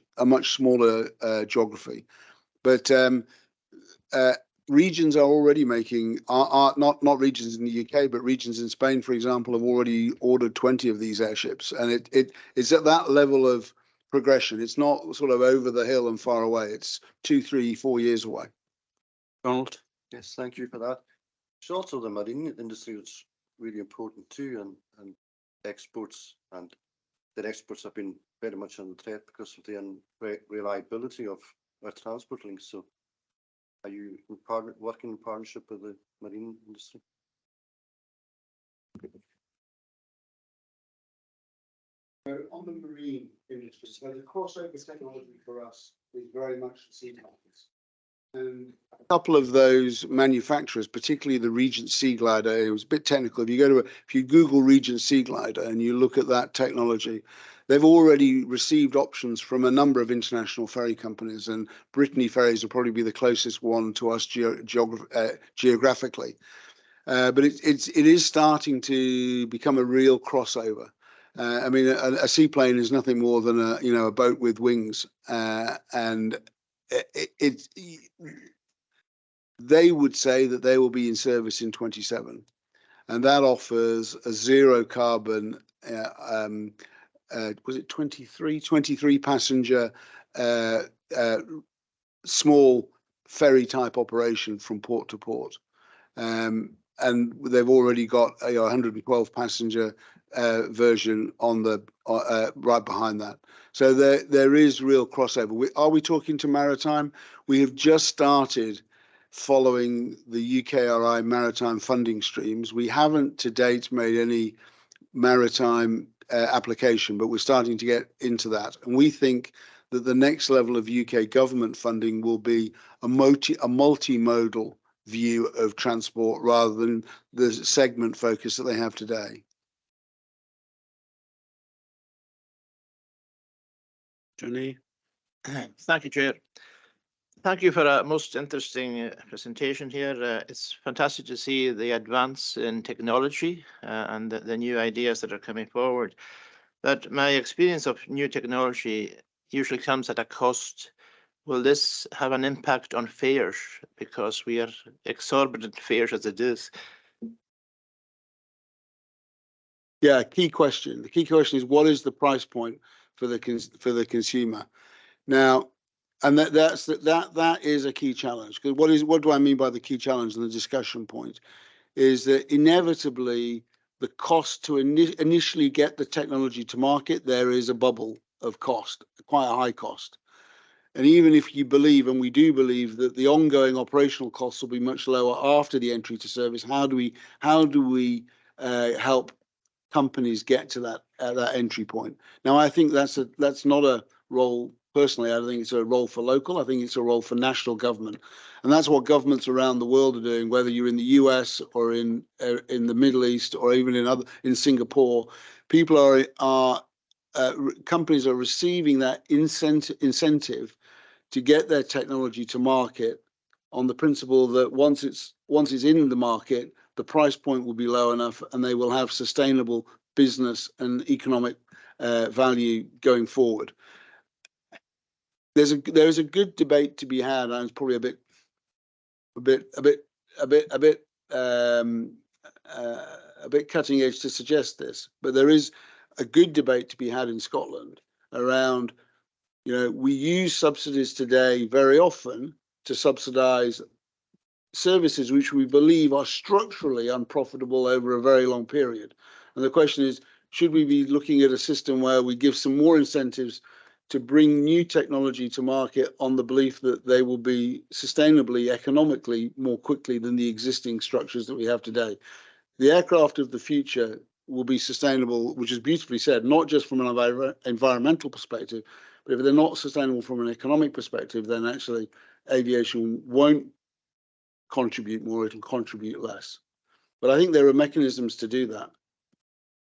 smaller geography. But regions are already making not regions in the UK, but regions in Spain, for example, have already ordered 20 of these airships, and it's at that level of progression. It's not sort of over the hill and far away. It's 2, 3, 4 years away. Donald? Yes, thank you for that. It's also the marine industry that's really important too, and exports, and their exports have been very much under threat because of the unreliability of our transport links. So are you working in partnership with the marine industry? On the marine industry, so the crossover technology for us is very much the sea markets. And a couple of those manufacturers, particularly the Regent Sea Glider, it was a bit technical. If you Google Regent Sea Glider and you look at that technology, they've already received options from a number of international ferry companies, and Brittany Ferries will probably be the closest one to us geographically. But it is starting to become a real crossover. I mean, a seaplane is nothing more than a boat with wings, and they would say that they will be in service in 27, and that offers a zero carbon. Was it 23 passenger small ferry type operation from port to port, and they've already got a 112 passenger version on the right behind that. So there is real crossover. Are we talking to maritime? We have just started following the UKRI maritime funding streams. We haven't to date made any maritime application, but we're starting to get into that. And we think that the next level of UK government funding will be a multimodal view of transport rather than the segment focus that they have today. Johnny? Thank you, Chair. Thank you for a most interesting presentation here. It's fantastic to see the advance in technology and the new ideas that are coming forward. But my experience of new technology usually comes at a cost. Will this have an impact on fares? Because we are exorbitant fares as it is. Yeah, key question. The key question is, what is the price point for the consumer? Now, and that is a key challenge. Because what do I mean by the key challenge and the discussion point? Is that inevitably the cost to initially get the technology to market, there is a bubble of cost, quite a high cost. And even if you believe, and we do believe, that the ongoing operational costs will be much lower after the entry to service, how do we help companies get to that entry point? Now, I think that's not a role. Personally, I think it's a role for local. I think it's a role for national government, and that's what governments around the world are doing. Whether you're in the US or in the Middle East or even in Singapore, people companies are receiving that incentive to get their technology to market on the principle that once it's in the market, the price point will be low enough and they will have sustainable business and economic value going forward. There's a good debate to be had, and it's probably a bit cutting edge to suggest this, but there is a good debate to be had in Scotland around, we use subsidies today very often to subsidise services which we believe are structurally unprofitable over a very long period. And the question is, should we be looking at a system where we give some more incentives to bring new technology to market on the belief that they will be sustainably, economically more quickly than the existing structures that we have today? The aircraft of the future will be sustainable, which is beautifully said, not just from an environmental perspective, but if they're not sustainable from an economic perspective, then actually aviation won't contribute more, it'll contribute less. But I think there are mechanisms to do that.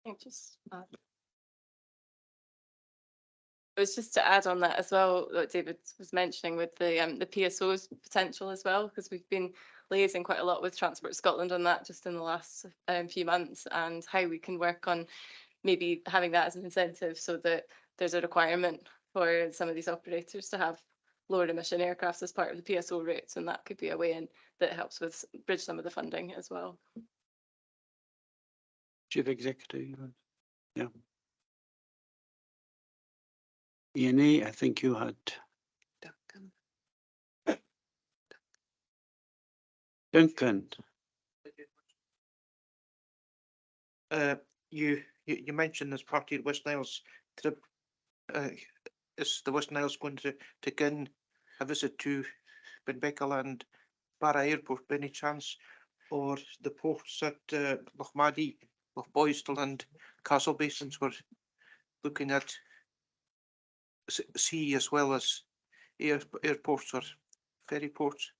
It was just to add on that as well, what David was mentioning with the PSO's potential as well, because we've been liaising quite a lot with Transport Scotland on that just in the last few months, and how we can work on maybe having that as an incentive so that there's a requirement for some of these operators to have lower emission aircraft as part of the PSO routes, and that could be a way in that helps with bridge some of the funding as well. Chief Executive, yeah. Ian, I think you had Duncan. You mentioned as part of your West Isles trip, is the West Isles going to take in a visit to Benbecula and Barra Airport by any chance, or the ports at Lochmaddy, Lochboystel and Castle Basins were looking at sea as well as airports or ferry ports?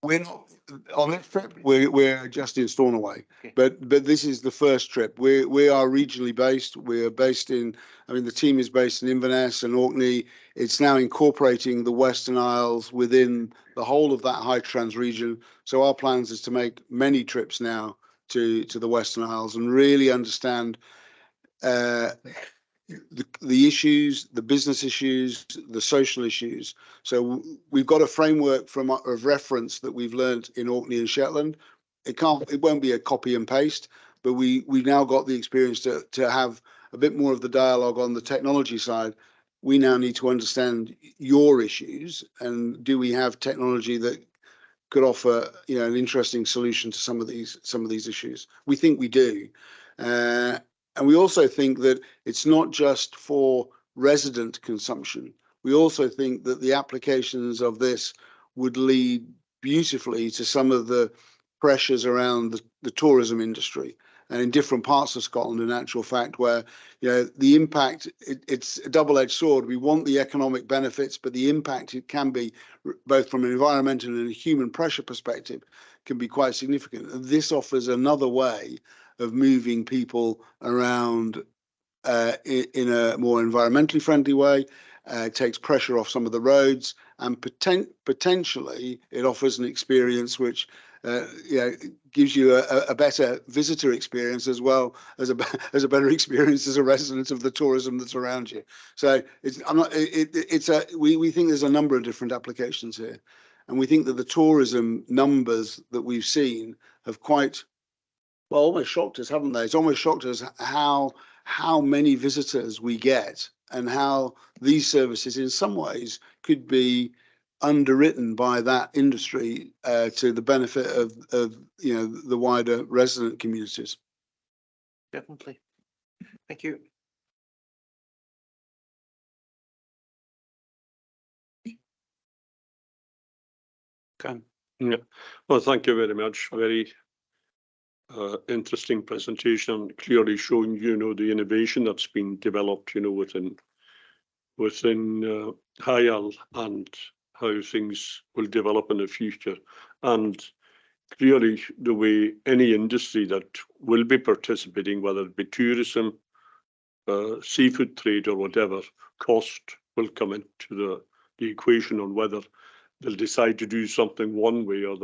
We're not on this trip. We're just in Stornoway, Okay. but this is the first trip. We are regionally based. We're based in. I mean, the team is based in Inverness and Orkney. It's now incorporating the Western Isles within the whole of that High Trans region. So our plans is to make many trips now to the Western Isles and really understand the issues, the business issues, the social issues. So we've got a framework of reference that we've learned in Orkney and Shetland. It won't be a copy and paste, but we've now got the experience to have a bit more of the dialogue on the technology side. We now need to understand your issues, and do we have technology that could offer, an interesting solution to some of these issues? We think we do. And we also think that it's not just for resident consumption. We also think that the applications of this would lead beautifully to some of the pressures around the tourism industry, and in different parts of Scotland, in actual fact, where the impact, it's a double-edged sword. We want the economic benefits, but the impact, it can be both from an environmental and a human pressure perspective, can be quite significant. And this offers another way of moving people around in a more environmentally friendly way, takes pressure off some of the roads, and potentially it offers an experience which gives you a better visitor experience as well as a better experience as a resident of the tourism that's around you. So we think there's a number of different applications here, and we think that the tourism numbers that we've seen have almost shocked us, haven't they? It's almost shocked us how many visitors we get and how these services in some ways could be underwritten by that industry to the benefit of the wider resident communities. Definitely. Thank you. Okay. Yeah. Well, thank you very much. Very interesting presentation, clearly showing the innovation that's been developed within Comhairle and how things will develop in the future, and clearly the way any industry that will be participating, whether it be tourism, seafood trade or whatever, cost will come into the equation on whether they'll decide to do something one way or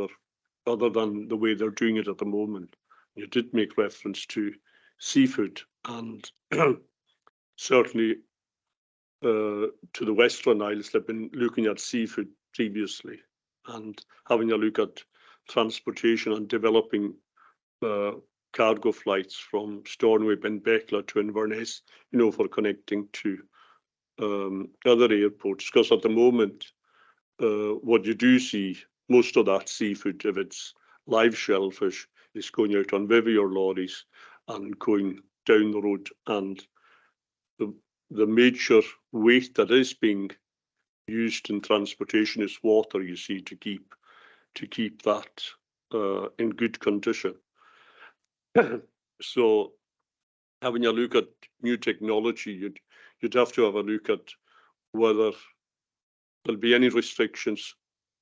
other than the way they're doing it at the moment. You did make reference to seafood, and certainly to the Western Isles, they've been looking at seafood previously and having a look at transportation and developing cargo flights from Stornoway, Benbecula to Inverness, for connecting to other airports. Because at the moment, what you do see, most of that seafood, if it's live shellfish, is going out on Vivier lorries and going down the road, and the major weight that is being used in transportation is water, you see, to keep that in good condition. So having a look at new technology, you'd have to have a look at whether there'll be any restrictions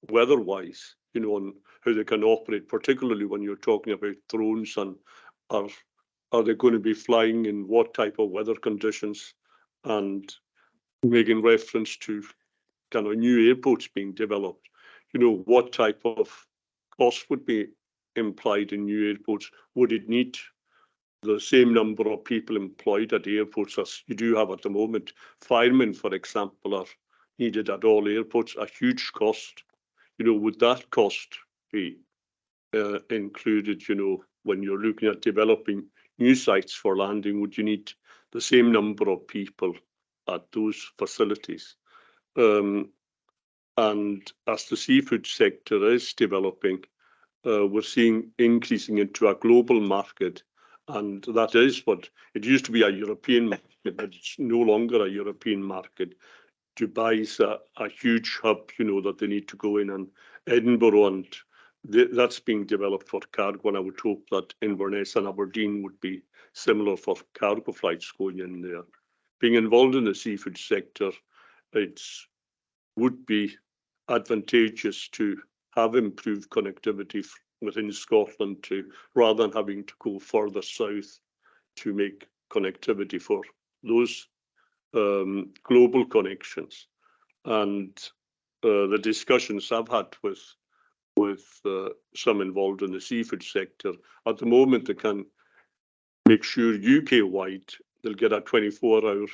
weather-wise, on how they can operate, particularly when you're talking about drones, and are they going to be flying in what type of weather conditions, and making reference to kind of new airports being developed, what type of cost would be implied in new airports? Would it need the same number of people employed at airports as you do have at the moment? Firemen, for example, are needed at all airports, a huge cost. Would that cost be included, when you're looking at developing new sites for landing? Would you need the same number of people at those facilities? And as the seafood sector is developing, we're seeing increasing into a global market, and that is what it used to be, a European market, but it's no longer a European market. Dubai is a huge hub, that they need to go in, and Edinburgh, and that's being developed for cargo, and I would hope that Inverness and Aberdeen would be similar for cargo flights going in there. Being involved in the seafood sector, it would be advantageous to have improved connectivity within Scotland, rather than having to go further south to make connectivity for those global connections. And the discussions I've had with some involved in the seafood sector, at the moment they can make sure UK-wide they'll get a 24-hour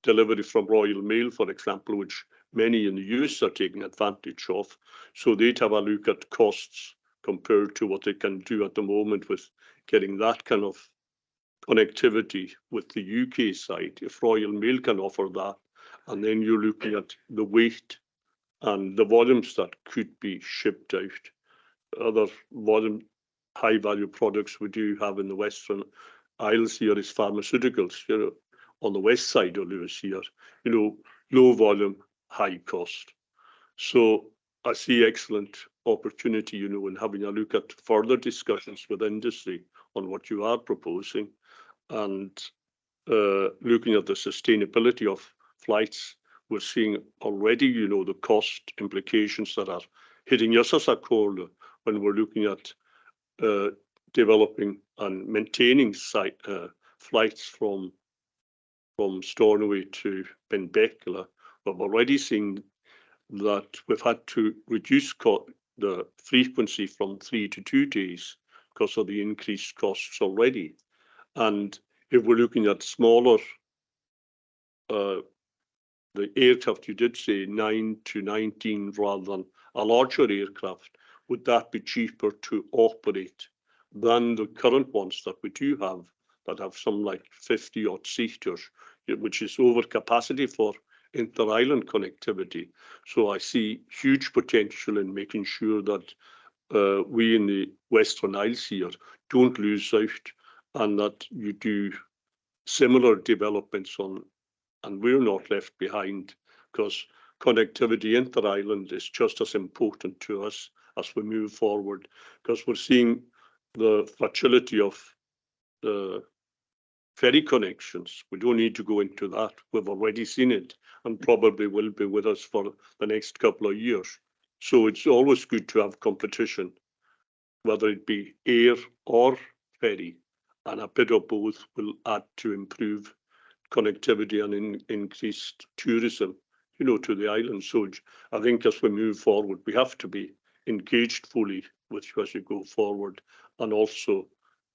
delivery from Royal Mail, for example, which many in the US are taking advantage of. So they'd have a look at costs compared to what they can do at the moment with getting that kind of connectivity with the UK side. If Royal Mail can offer that, and then you're looking at the weight and the volumes that could be shipped out. Other volume, high value products we do have in the Western Isles here is pharmaceuticals, on the west side of Lewis here, low volume, high cost. So I see excellent opportunity, in having a look at further discussions with industry on what you are proposing, and looking at the sustainability of flights. We're seeing already, the cost implications that are hitting us as a Comhairle when we're looking at developing and maintaining flights from Stornoway to Benbecula. We've already seen that we've had to reduce the frequency from 3 to 2 days because of the increased costs already. And if we're looking at smaller, the aircraft, you did say 9 to 19 rather than a larger aircraft, would that be cheaper to operate than the current ones that we do have, that have some like 50 odd seaters, which is over capacity for inter-island connectivity. So I see huge potential in making sure that we in the Western Isles here don't lose out, and that you do similar developments on, and we're not left behind, because connectivity inter-island is just as important to us as we move forward, because we're seeing the fragility of the ferry connections. We don't need to go into that. We've already seen it, and probably will be with us for the next couple of years. So it's always good to have competition, whether it be air or ferry, and a bit of both will add to improve connectivity and increased tourism, to the island. So I think as we move forward, we have to be engaged fully with you as you go forward, and also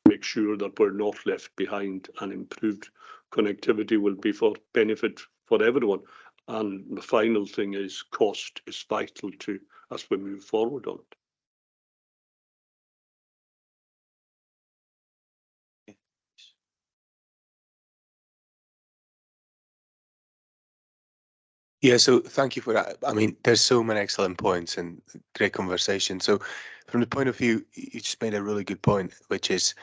make sure that we're not left behind, and improved connectivity will be for benefit for everyone. And the final thing is cost is vital too as we move forward on it. Yeah, so thank you for that. I mean, there's so many excellent points and great conversation. So from the point of view, you just made a really good point, which is,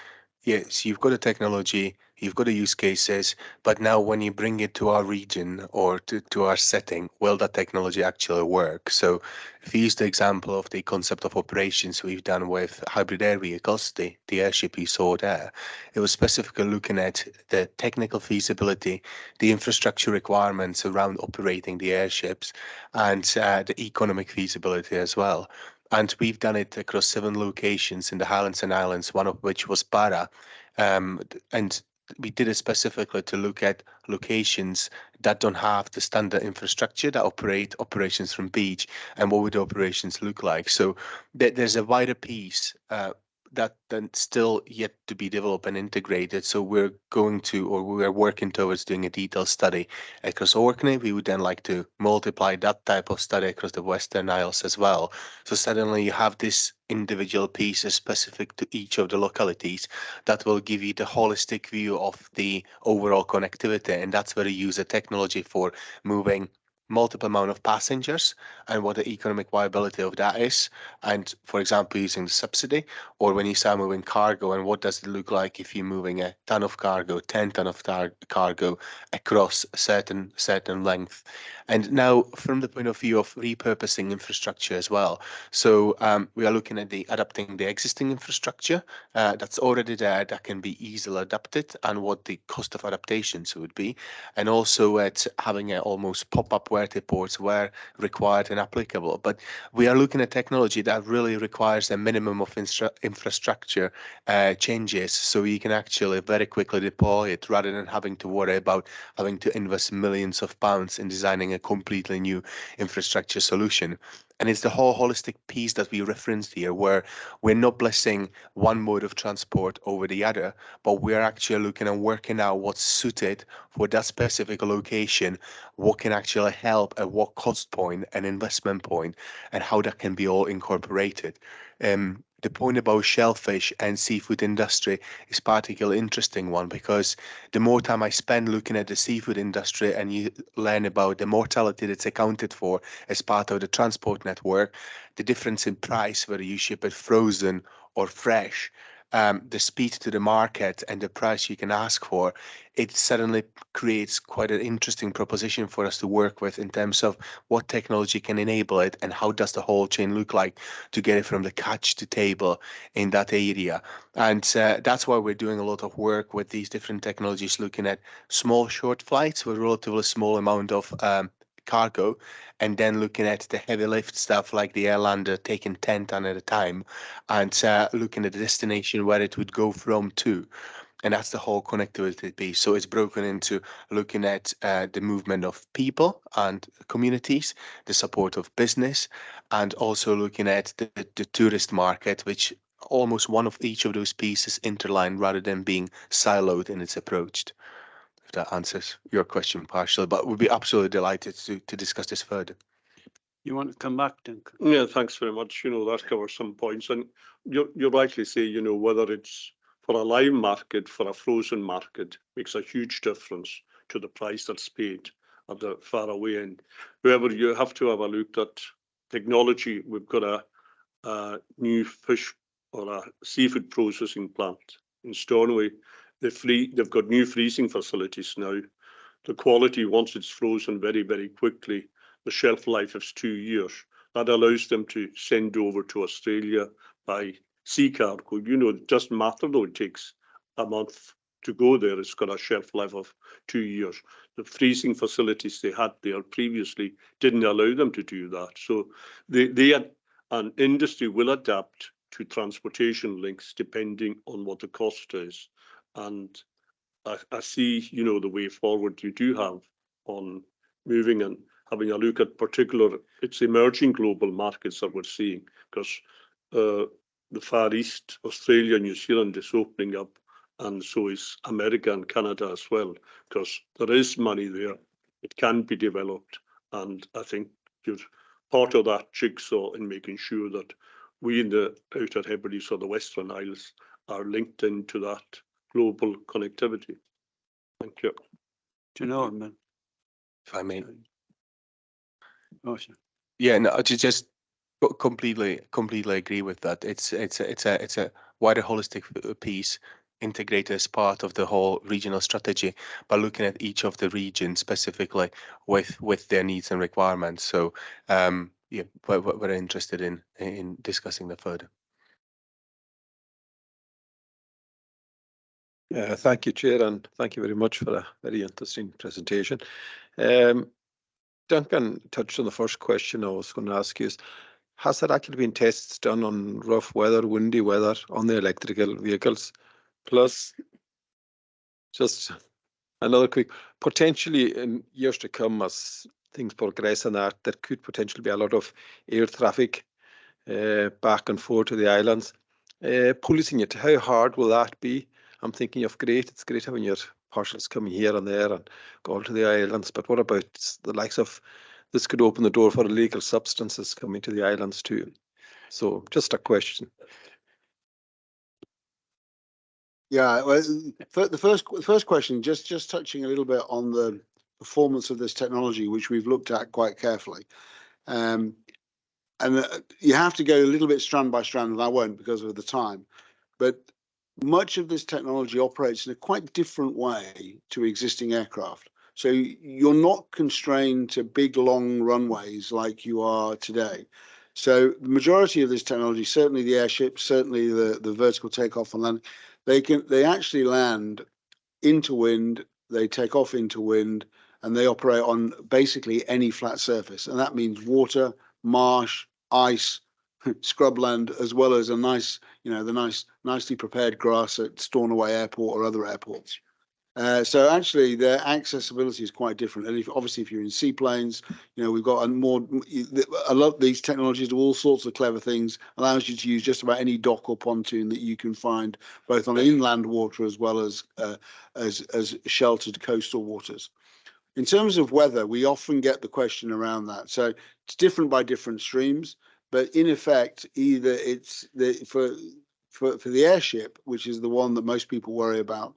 yes, you've got a technology, you've got the use cases, but now when you bring it to our region or to our setting, will that technology actually work? So if you use the example of the concept of operations we've done with hybrid air vehicles, the airship you saw there, it was specifically looking at the technical feasibility, the infrastructure requirements around operating the airships, and the economic feasibility as well. And we've done it across 7 locations in the Highlands and Islands, one of which was Para. And we did it specifically to look at locations that don't have the standard infrastructure that operate operations from beach, and what would the operations look like. So there's a wider piece that then still yet to be developed and integrated. So we're working towards doing a detailed study across Orkney. We would then like to multiply that type of study across the Western Isles as well. So suddenly you have this individual pieces specific to each of the localities that will give you the holistic view of the overall connectivity. And that's where you use the technology for moving multiple amount of passengers and what the economic viability of that is. And for example, using the subsidy, or when you start moving cargo, and what does it look like if you're moving a ton of cargo, 10 ton of cargo across a certain length. And now from the point of view of repurposing infrastructure as well. So we are looking at adapting the existing infrastructure that's already there that can be easily adapted, and what the cost of adaptations would be. And also at having a almost pop-up vertiports where required and applicable. But we are looking at technology that really requires a minimum of infrastructure changes, so you can actually very quickly deploy it rather than having to worry about having to invest millions of pounds in designing a completely new infrastructure solution. And it's the whole holistic piece that we referenced here, where we're not blessing one mode of transport over the other, but we're actually looking and working out what's suited for that specific location, what can actually help at what cost point and investment point, and how that can be all incorporated. The point about shellfish and seafood industry is particularly interesting one, because the more time I spend looking at the seafood industry and you learn about the mortality that's accounted for as part of the transport network, the difference in price, whether you ship it frozen or fresh, the speed to the market and the price you can ask for, it suddenly creates quite an interesting proposition for us to work with in terms of what technology can enable it, and how does the whole chain look like to get it from the catch to table in that area. And that's why we're doing a lot of work with these different technologies, looking at small short flights with relatively small amount of cargo, and then looking at the heavy lift stuff like the Airlander taking 10 ton at a time, and looking at the destination where it would go from to. And that's the whole connectivity piece. So it's broken into looking at the movement of people and communities, the support of business, and also looking at the tourist market, which almost one of each of those pieces interline rather than being siloed in its approach. If that answers your question partially, but we'd be absolutely delighted to discuss this further. You want to come back, Duncan? Yeah, thanks very much. That covers some points. And you rightly say, whether it's for a live market, for a frozen market, makes a huge difference to the price that's paid at the far away end. However, you have to have a look at technology. We've got a new fish or a seafood processing plant in Stornoway. They've got new freezing facilities now. The quality, once it's frozen very, very quickly, the shelf life is 2 years. That allows them to send over to Australia by sea cargo. Just matter though, it takes a month to go there. It's got a shelf life of 2 years. The freezing facilities they had there previously didn't allow them to do that. So an industry will adapt to transportation links depending on what the cost is. And I see, the way forward you do have on moving and having a look at it's emerging global markets that we're seeing, because the Far East, Australia, New Zealand is opening up, and so is America and Canada as well, because there is money there. It can be developed, and I think you're part of that jigsaw in making sure that we in the Outer Hebrides or the Western Isles are linked into that global connectivity. Thank you. Do you know, man? If I may. Oh, sure. Yeah, no, just completely agree with that. It's a wider holistic piece integrated as part of the whole regional strategy by looking at each of the regions specifically with their needs and requirements. So yeah, we're interested in discussing that further. Thank you, Chair, and thank you very much for a very interesting presentation. Duncan touched on the first question I was going to ask you. Has there actually been tests done on rough weather, windy weather on the electrical vehicles? Plus, just another quick, potentially in years to come as things progress and that, there could potentially be a lot of air traffic back and forth to the islands. Policing it, how hard will that be? I'm thinking of it's great having your parcels coming here and there and going to the islands, but what about the likes of, this could open the door for illegal substances coming to the islands too. So just a question. Yeah, well, the first question, just touching a little bit on the performance of this technology, which we've looked at quite carefully. And you have to go a little bit strand by strand, and I won't because of the time. But much of this technology operates in a quite different way to existing aircraft. So you're not constrained to big, long runways like you are today. So the majority of this technology, certainly the airships, certainly the vertical takeoff and landing, they actually land into wind, they take off into wind, and they operate on basically any flat surface. And that means water, marsh, ice, scrubland, as well as a nice, nicely prepared grass at Stornoway Airport or other airports. So actually their accessibility is quite different. And obviously if you're in seaplanes, we've got a lot of these technologies do all sorts of clever things, allows you to use just about any dock or pontoon that you can find, both on inland water as well as sheltered coastal waters. In terms of weather, we often get the question around that. So it's different by different streams, but in effect, either it's for the airship, which is the one that most people worry about.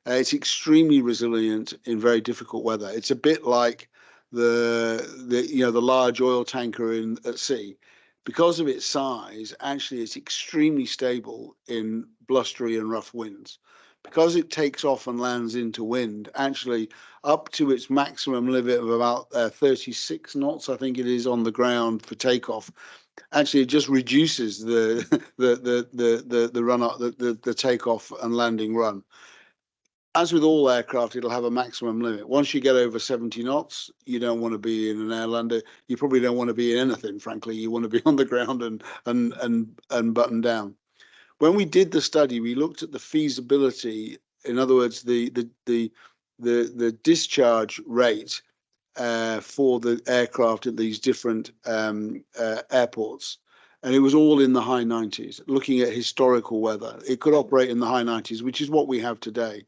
It's extremely resilient in very difficult weather. It's a bit like the large oil tanker at sea. Because of its size, actually, it's extremely stable in blustery and rough winds. Because it takes off and lands into wind, actually up to its maximum limit of about 36 knots, I think it is, on the ground for takeoff. Actually, it just reduces the run up, the takeoff and landing run. As with all aircraft, it'll have a maximum limit. Once you get over 70 knots, you don't want to be in an Airlander. You probably don't want to be in anything, frankly. You want to be on the ground and button down. When we did the study, we looked at the feasibility In other words, the discharge rate for the aircraft at these different airports. And it was all in the high 90s, looking at historical weather. It could operate in the high 90s, which is what we have today.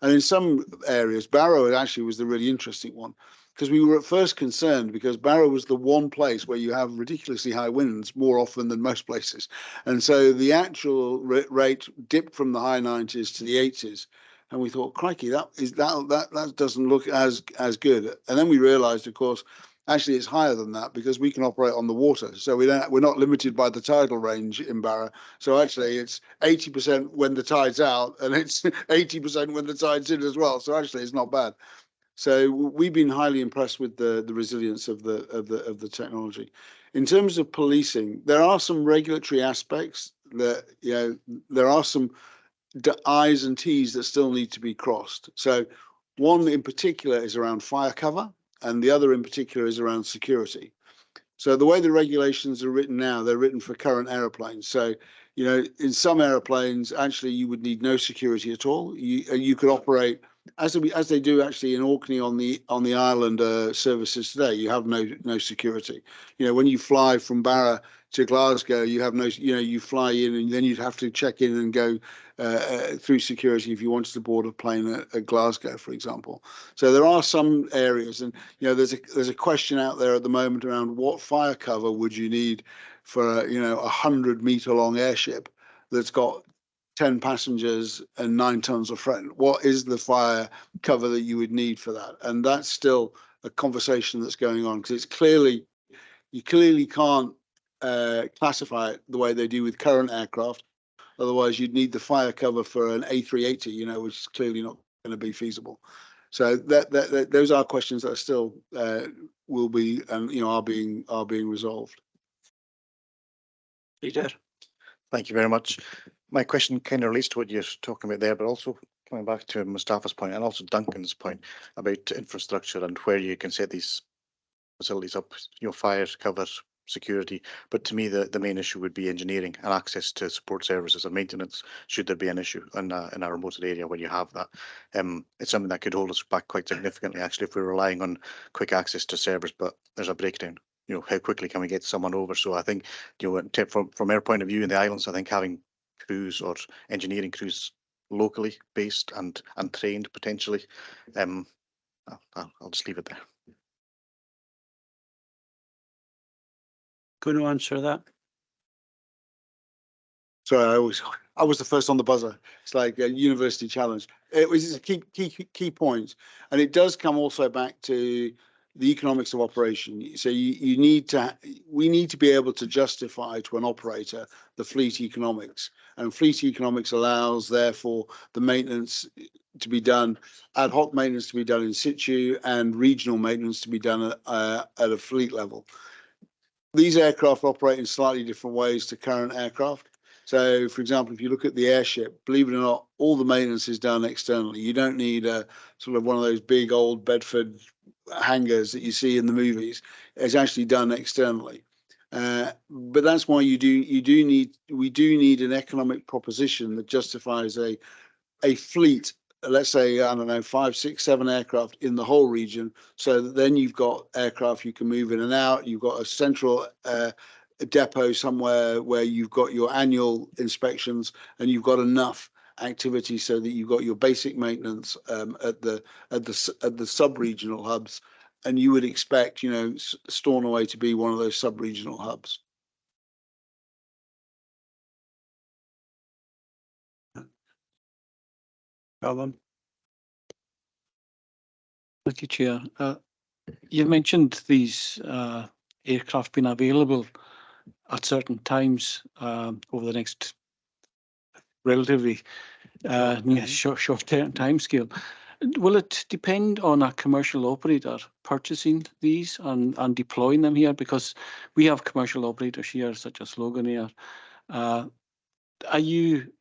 And in some areas, Barrow actually was the really interesting one, because we were at first concerned because Barrow was the one place where you have ridiculously high winds more often than most places. And so the actual rate dipped from the high 90s to the 80s. And we thought, crikey, that doesn't look as good. And then we realized, of course, actually it's higher than that because we can operate on the water. So we're not limited by the tidal range in Barrow. So actually it's 80% when the tide's out and it's 80% when the tide's in as well. So actually it's not bad. So we've been highly impressed with the resilience of the technology. In terms of policing, there are some regulatory aspects that, you know, there are some I's and T's that still need to be crossed. So one in particular is around fire cover, and the other in particular is around security. So the way the regulations are written now, they're written for current aeroplanes. So, you know, in some aeroplanes, actually, you would need no security at all. You could operate as they do actually in Orkney on the island services today. You have no security. You know, when you fly from Barra to Glasgow, you have no. You know, you fly in and then you'd have to check in and go through security if you wanted to board a plane at Glasgow, for example. So there are some areas, and you know, there's a question out there at the moment around what fire cover would you need for a 100-meter long airship that's got 10 passengers and 9 tons of freight. What is the fire cover that you would need for that? And that's still a conversation that's going on, because you clearly can't classify it the way they do with current aircraft. Otherwise, you'd need the fire cover for an A380, which is clearly not going to be feasible. So that those are questions that are still will be and are being resolved. Peter. Thank you very much. My question kind of relates to what you're talking about there, but also coming back to Mustafa's point and also Duncan's point about infrastructure and where you can set these facilities up, fire cover, security. But to me, the main issue would be engineering and access to support services and maintenance, should there be an issue in a remote area where you have that. It's something that could hold us back quite significantly, actually, if we're relying on quick access to servers, but there's a breakdown. How quickly can we get someone over? So I think, from our point of view in the islands, I think having crews or engineering crews locally based and trained potentially, I'll just leave it there. Going to answer that? Sorry, I was the first on the buzzer. It's like a university challenge. It was a key point, and it does come also back to the economics of operation. So we need to be able to justify to an operator the fleet economics, and fleet economics allows therefore the maintenance to be done, ad hoc maintenance to be done in situ, and regional maintenance to be done at a fleet level. These aircraft operate in slightly different ways to current aircraft. So, for example, if you look at the airship, believe it or not, all the maintenance is done externally. You don't need a sort of one of those big old Bedford hangars that you see in the movies. It's actually done externally. But that's why we do need an economic proposition that justifies a fleet, let's say, I don't know, 5, 6, 7 aircraft in the whole region, so that then you've got aircraft you can move in and out. You've got a central depot somewhere where you've got your annual inspections, and you've got enough activity so that you've got your basic maintenance at the sub-regional hubs, and you would expect, Stornoway to be one of those sub-regional hubs. Problem. Thank you, Chair. You mentioned these aircraft being available at certain times over the next relatively short-term time scale. Will it depend on a commercial operator purchasing these and deploying them here? Because we have commercial operators here, such as Loganair. Are you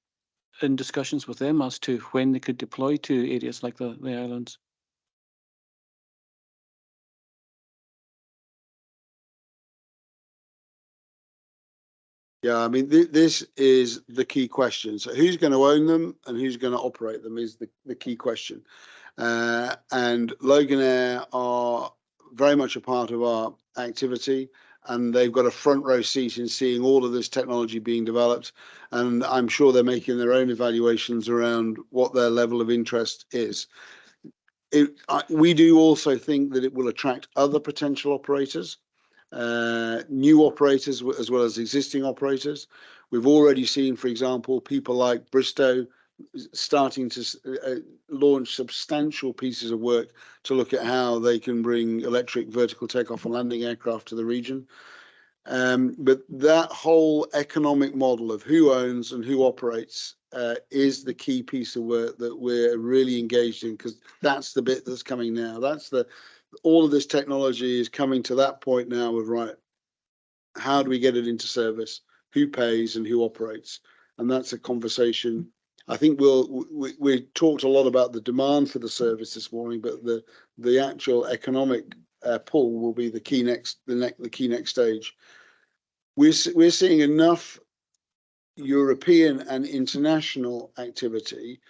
in discussions with them as to when they could deploy to areas like the islands? Yeah, I mean, this is the key question. So who's going to own them and who's going to operate them is the key question. And Loganair are very much a part of our activity, and they've got a front row seat in seeing all of this technology being developed. And I'm sure they're making their own evaluations around what their level of interest is. We do also think that it will attract other potential operators, new operators as well as existing operators. We've already seen, for example, people like Bristow starting to launch substantial pieces of work to look at how they can bring electric vertical takeoff and landing aircraft to the region. But that whole economic model of who owns and who operates is the key piece of work that we're really engaged in, because that's the bit that's coming now. All of this technology is coming to that point now of, right, how do we get it into service? Who pays and who operates? And that's a conversation. I think we talked a lot about the demand for the service this morning, but the actual economic pull will be the key next stage. We're seeing enough European and international activity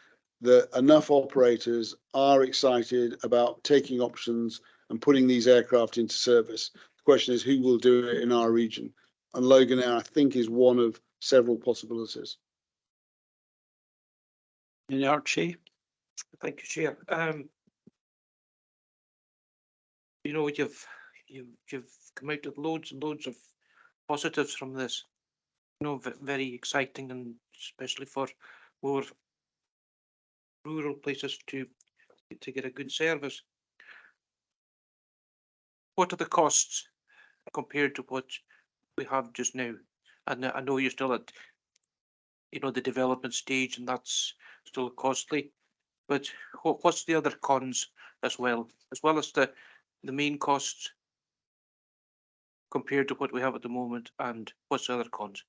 that enough operators are excited about taking options and putting these aircraft into service. The question is who will do it in our region, and Loganair, I think, is one of several possibilities. And Archie? Thank you, Chair. You know, you've come out with loads and loads of positives from this. You know, very exciting, and especially for more rural places to get a good service. What are the costs compared to what we have just now? And I know you're still at, you know, the development stage, and that's still costly. But what's the other cons as well as the main costs compared to what we have at the moment, and what's the other cons?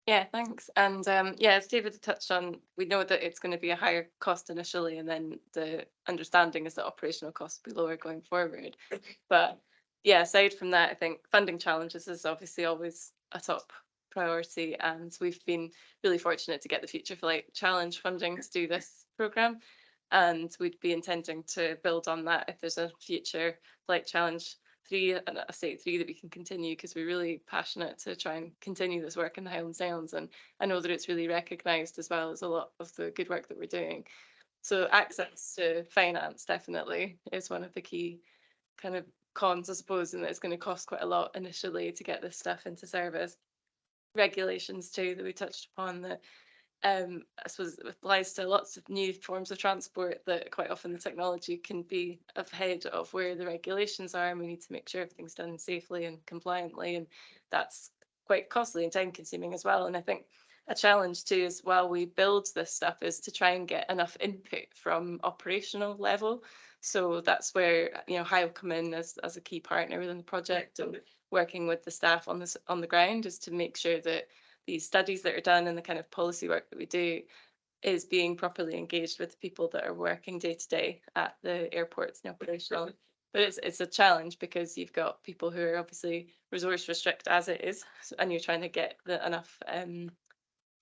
Yeah, thanks. And yeah, as David touched on, we know that it's going to be a higher cost initially, and then the understanding is that operational costs will be lower going forward. But yeah, aside from that, I think funding challenges is obviously always a top priority, and we've been really fortunate to get the Future Flight Challenge funding to do this programme, and we'd be intending to build on that if there's a Future Flight Challenge 3 and a state 3 that we can continue, because we're really passionate to try and continue this work in the Highlands Islands, and I know that it's really recognised as well as a lot of the good work that we're doing. So access to finance definitely is one of the key kind of cons, I suppose, and that it's going to cost quite a lot initially to get this stuff into service. Regulations too that we touched upon, that I suppose it applies to lots of new forms of transport, that quite often the technology can be ahead of where the regulations are, and we need to make sure everything's done safely and compliantly, and that's quite costly and time consuming as well. And I think a challenge too is, while we build this stuff, is to try and get enough input from operational level. So that's where, you know, High will come in as a key partner within the project, and working with the staff on the ground, is to make sure that these studies that are done and the kind of policy work that we do is being properly engaged with the people that are working day to day at the airports and operational. But it's a challenge, because you've got people who are obviously resource restrict as it is, and you're trying to get enough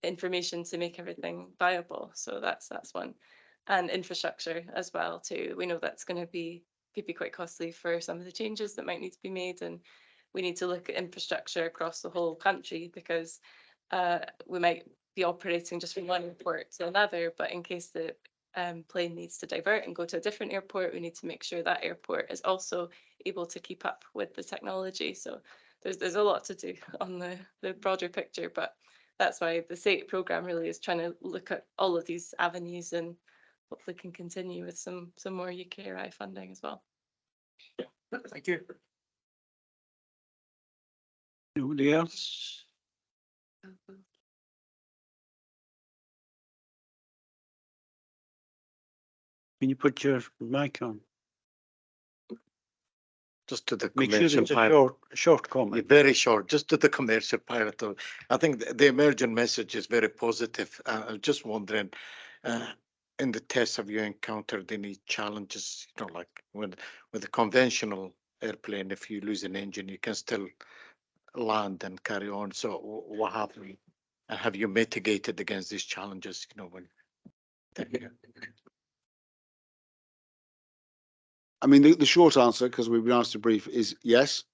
information to make everything viable. So that's one. And infrastructure as well too. We know that's going to could be quite costly for some of the changes that might need to be made, and we need to look at infrastructure across the whole country, because we might be operating just from one airport to another, but in case the plane needs to divert and go to a different airport, we need to make sure that airport is also able to keep up with the technology. So there's a lot to do on the broader picture, but that's why the SATE programme really is trying to look at all of these avenues, and hopefully can continue with some more UKRI funding as well. Thank you. Nobody else? Can you put your mic on? Just to the Make sure commercial it's a pilot. short comment. Very short, just to the commercial pilot. I think the emergent message is very positive. I'm just wondering, in the test, have you encountered any challenges? You know, like with a conventional airplane, if you lose an engine, you can still land and carry on. So what happened? And have you mitigated against these challenges? You know, when. Thank you. I mean, the short answer, because we've been asked to brief, is yes.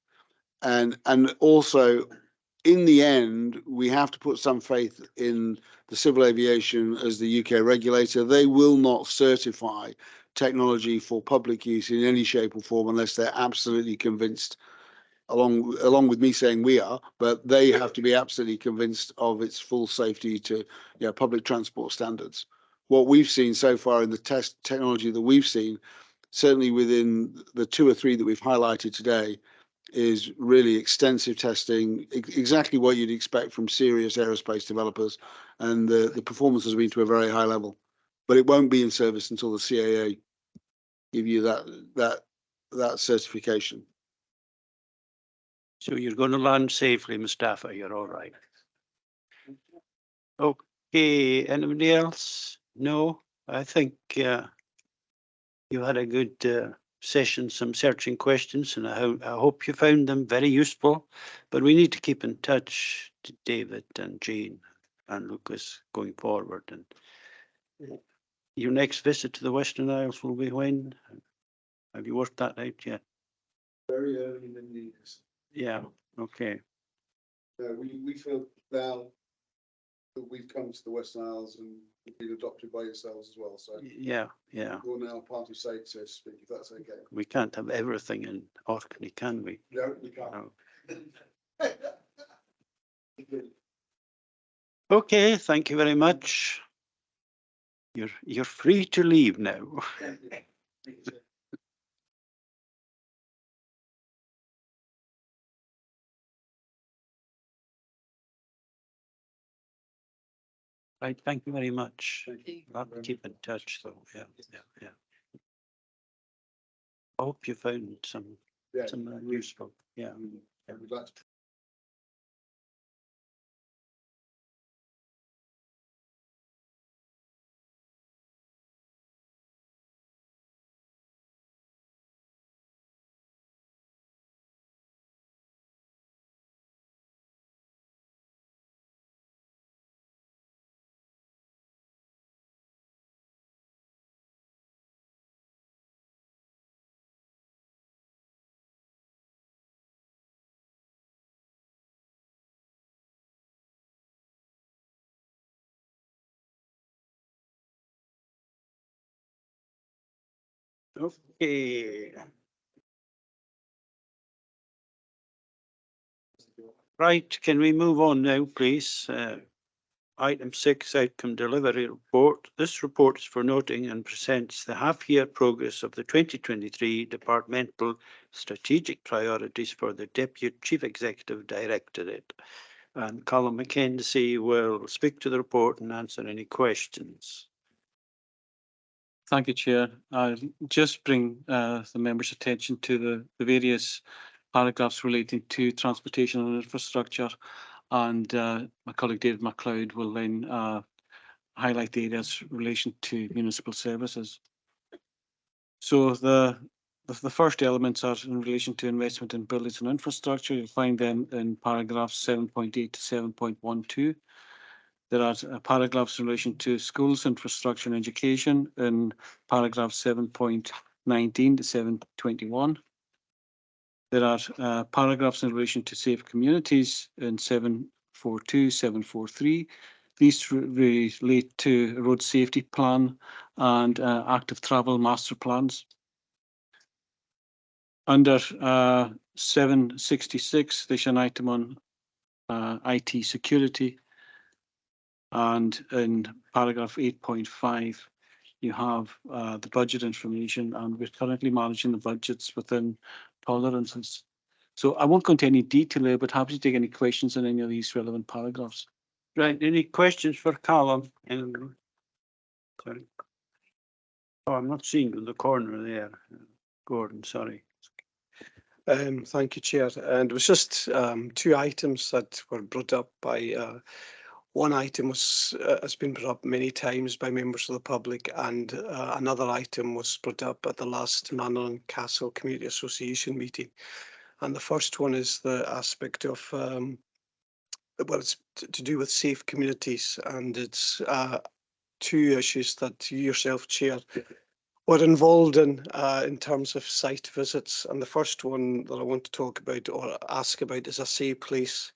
And also, in the end, we have to put some faith in the civil aviation as the UK regulator. They will not certify technology for public use in any shape or form unless they're absolutely convinced, along with me saying we are, but they have to be absolutely convinced of its full safety to public transport standards. What we've seen so far in the test technology that we've seen, certainly within the 2 or 3 that we've highlighted today, is really extensive testing, exactly what you'd expect from serious aerospace developers, and the performance has been to a very high level. But it won't be in service until the CAA give you that certification. So you're going to land safely, Mustafa. You're all right. Okay, anybody else? No, I think you had a good session, some searching questions, and I hope you found them very useful. But we need to keep in touch, David and Jane and Lucas, going forward. And your next visit to the Western Isles will be when? Have you worked that out yet? Very early in the years. Yeah, okay. We feel now that we've come to the Western Isles and been adopted by yourselves as well. So Yeah. we're now part of SAID, so to speak, if that's okay. We can't have everything in Orkney, can we? No, we can't. No. Okay, thank you very much. You're free to leave now. Right, thank you very much. We'll have to keep in touch though. Yeah. I hope you found some useful. Yeah. We'd like to Okay. Right, can we move on now, please? Item 6, Outcome Delivery Report. This report is for noting and presents the half-year progress of the 2023 Departmental Strategic Priorities for the Deputy Chief Executive Directorate. And Colin Mackenzie will speak to the report and answer any questions. Thank you, Chair. I'll just bring the members' attention to the various paragraphs relating to transportation and infrastructure, and my colleague David MacLeod will then highlight the areas in relation to municipal services. So the first elements are in relation to investment in buildings and infrastructure. You'll find them in paragraphs 7.8 to 7.12. There are paragraphs in relation to schools, infrastructure and education in paragraph 7.19 to 7.21. There are paragraphs in relation to safe communities in 7.42, 7.43. These relate to road safety plan and active travel master plans. Under 766, there's an item on IT security. And in paragraph 8.5, you have the budget information, and we're currently managing the budgets within tolerances. So I won't go into any detail there, but happy to take any questions on any of these relevant paragraphs. Right, any questions for Colin? Sorry. Oh, I'm not seeing you in the corner there. Gordon, sorry. Thank you, Chair. And it was just 2 items that were brought up by one item has been brought up many times by members of the public, and another item was brought up at the last Manor and Castle Community Association meeting. And the first one is the aspect of, well, it's to do with safe communities, and it's two issues that you yourself, Chair, were involved in terms of site visits. And the first one that I want to talk about or ask about is a safe place.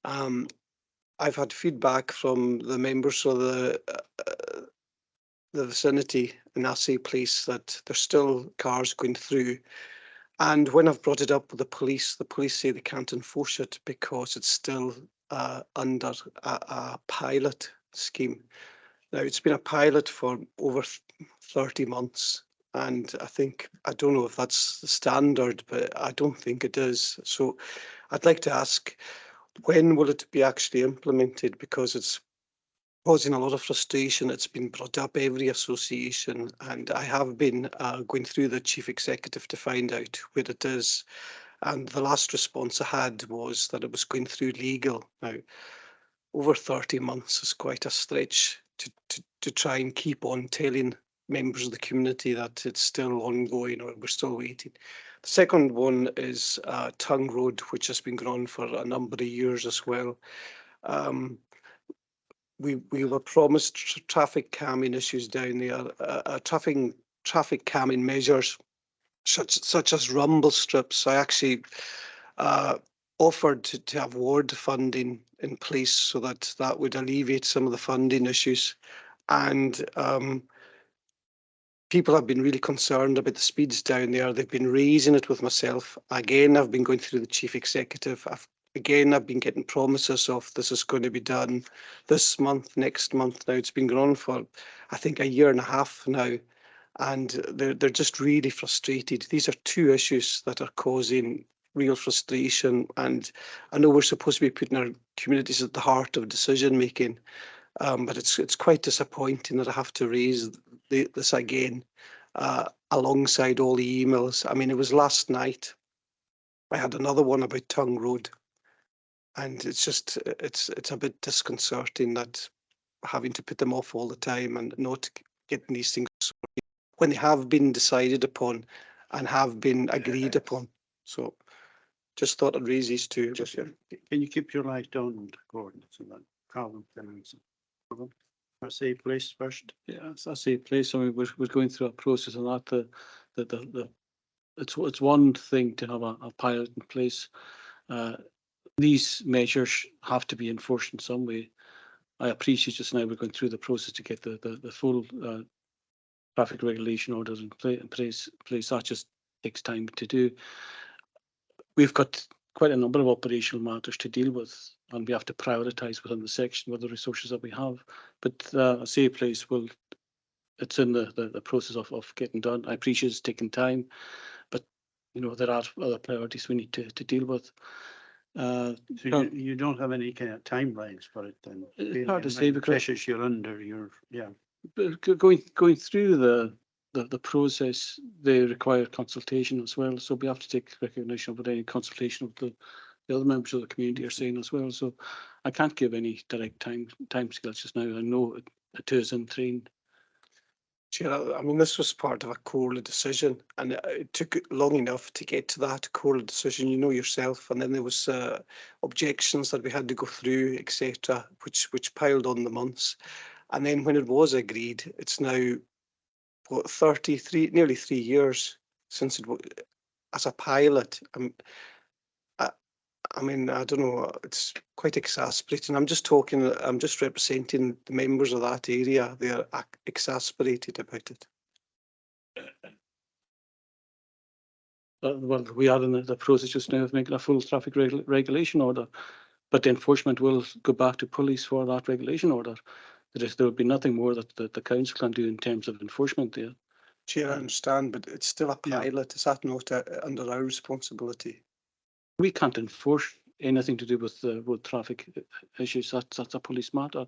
I've had feedback from the members of the vicinity in Assay Place that there's still cars going through. And when I've brought it up with the police say they can't enforce it because it's still under a pilot scheme. Now, it's been a pilot for over 30 months. And I don't know if that's the standard, but I don't think it is. So I'd like to ask, when will it be actually implemented? Because it's causing a lot of frustration. It's been brought up every association, and I have been going through the chief executive to find out where it is. And the last response I had was that it was going through legal. Now, over 30 months is quite a stretch to try and keep on telling members of the community that it's still ongoing or we're still waiting. The second one is Tongue Road, which has been going on for a number of years as well. We were promised traffic calming issues down there, traffic calming measures such as rumble strips. I actually offered to have ward funding in place so that would alleviate some of the funding issues. And people have been really concerned about the speeds down there. They've been raising it with myself. Again, I've been going through the chief executive. I've been getting promises of this is going to be done this month, next month. Now it's been going on for, I think, a year and a half now. And they're just really frustrated. These are two issues that are causing real frustration. And I know we're supposed to be putting our communities at the heart of decision making, but it's quite disappointing that I have to raise this again alongside all the emails. I mean, it was last night. I had another one about Tongue Road, and it's a bit disconcerting that having to put them off all the time and not getting these things sorted when they have been decided upon and have been agreed upon. So just thought I'd raise these two. Can you keep your light on, Gordon, so that Calvin can answer? Assay Place first. Yeah, Assay Place. I mean, we're going through a process of that. It's one thing to have a pilot in place. These measures have to be enforced in some way. I appreciate just now we're going through the process to get the full traffic regulation orders in place. That just takes time to do. We've got quite a number of operational matters to deal with, and we have to prioritise within the section with the resources that we have. But Assay Place it's in the process of getting done. I appreciate it's taking time, but there are other priorities we need to deal with. So you don't have any kind of timelines for it then? It's hard to say because pressures you're under, going through the process, they require consultation as well. So we have to take recognition of what any consultation of the other members of the community are saying as well. So I can't give any direct time scales just now. I know it is in train. Chair, I mean, this was part of a Comhairle decision, and it took long enough to get to that Comhairle decision, yourself, and then there was objections that we had to go through, etc., which piled on the months. And then when it was agreed, it's now, what, nearly 3 years since it was as a pilot. I mean, I don't know, it's quite exasperating. I'm just representing the members of that area. They're exasperated about it. Well, we are in the process just now of making a full traffic regulation order, but the enforcement will go back to police for that regulation order. There will be nothing more that the council can do in terms of enforcement there. Chair, I understand, but it's still a pilot. Is that not under our responsibility? We can't enforce anything to do with road traffic issues. That's a police matter.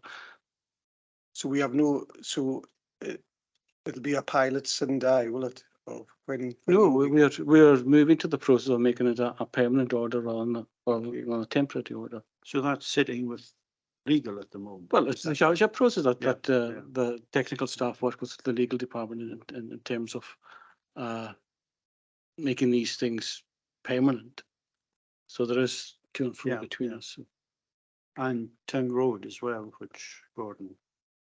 So we have no. So it'll be a pilot and die, will it? Or when no, we are moving to the process of making it a permanent order on a temporary order. So that's sitting with legal at the moment. Well, it's a process that the technical staff work with the legal department in terms of making these things permanent. So there is to and fro Yeah, between yeah. us. And Town Road as well, which Gordon.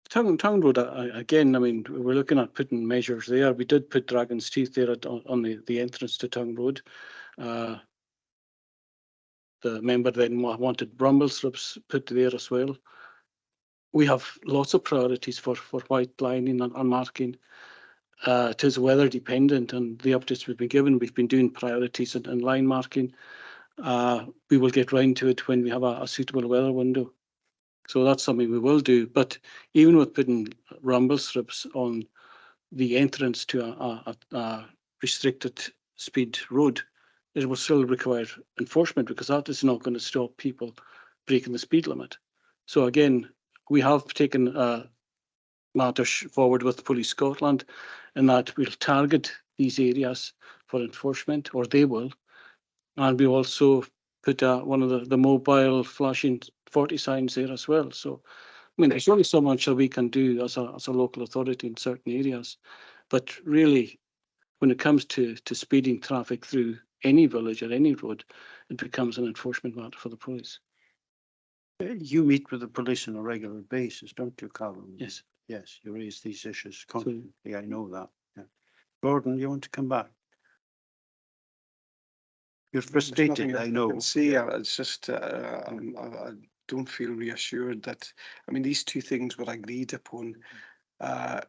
Town Road, again, I mean, we're looking at putting measures there. We did put Dragon's Teeth there on the entrance to Town Road. The member then wanted bramble strips put there as well. We have lots of priorities for white lining and marking. It is weather dependent, and the updates we've been given, we've been doing priorities and line marking. We will get round to it when we have a suitable weather window. So that's something we will do. But even with putting rumble strips on the entrance to a restricted speed road, it will still require enforcement, because that is not going to stop people breaking the speed limit. So again, we have taken matters forward with Police Scotland, in that we'll target these areas for enforcement, or they will. And we also put one of the mobile flashing 40 signs there as well. So, I mean, there's only so much that we can do as a local authority in certain areas. But really, when it comes to speeding traffic through any village or any road, it becomes an enforcement matter for the police. You meet with the police on a regular basis, don't you, Callum? Yes. Yes, you raise these issues constantly. I know that. Yeah. Gordon, you want to come back? You're frustrated, I know. See, it's just I don't feel reassured that. I mean, these two things were agreed upon. The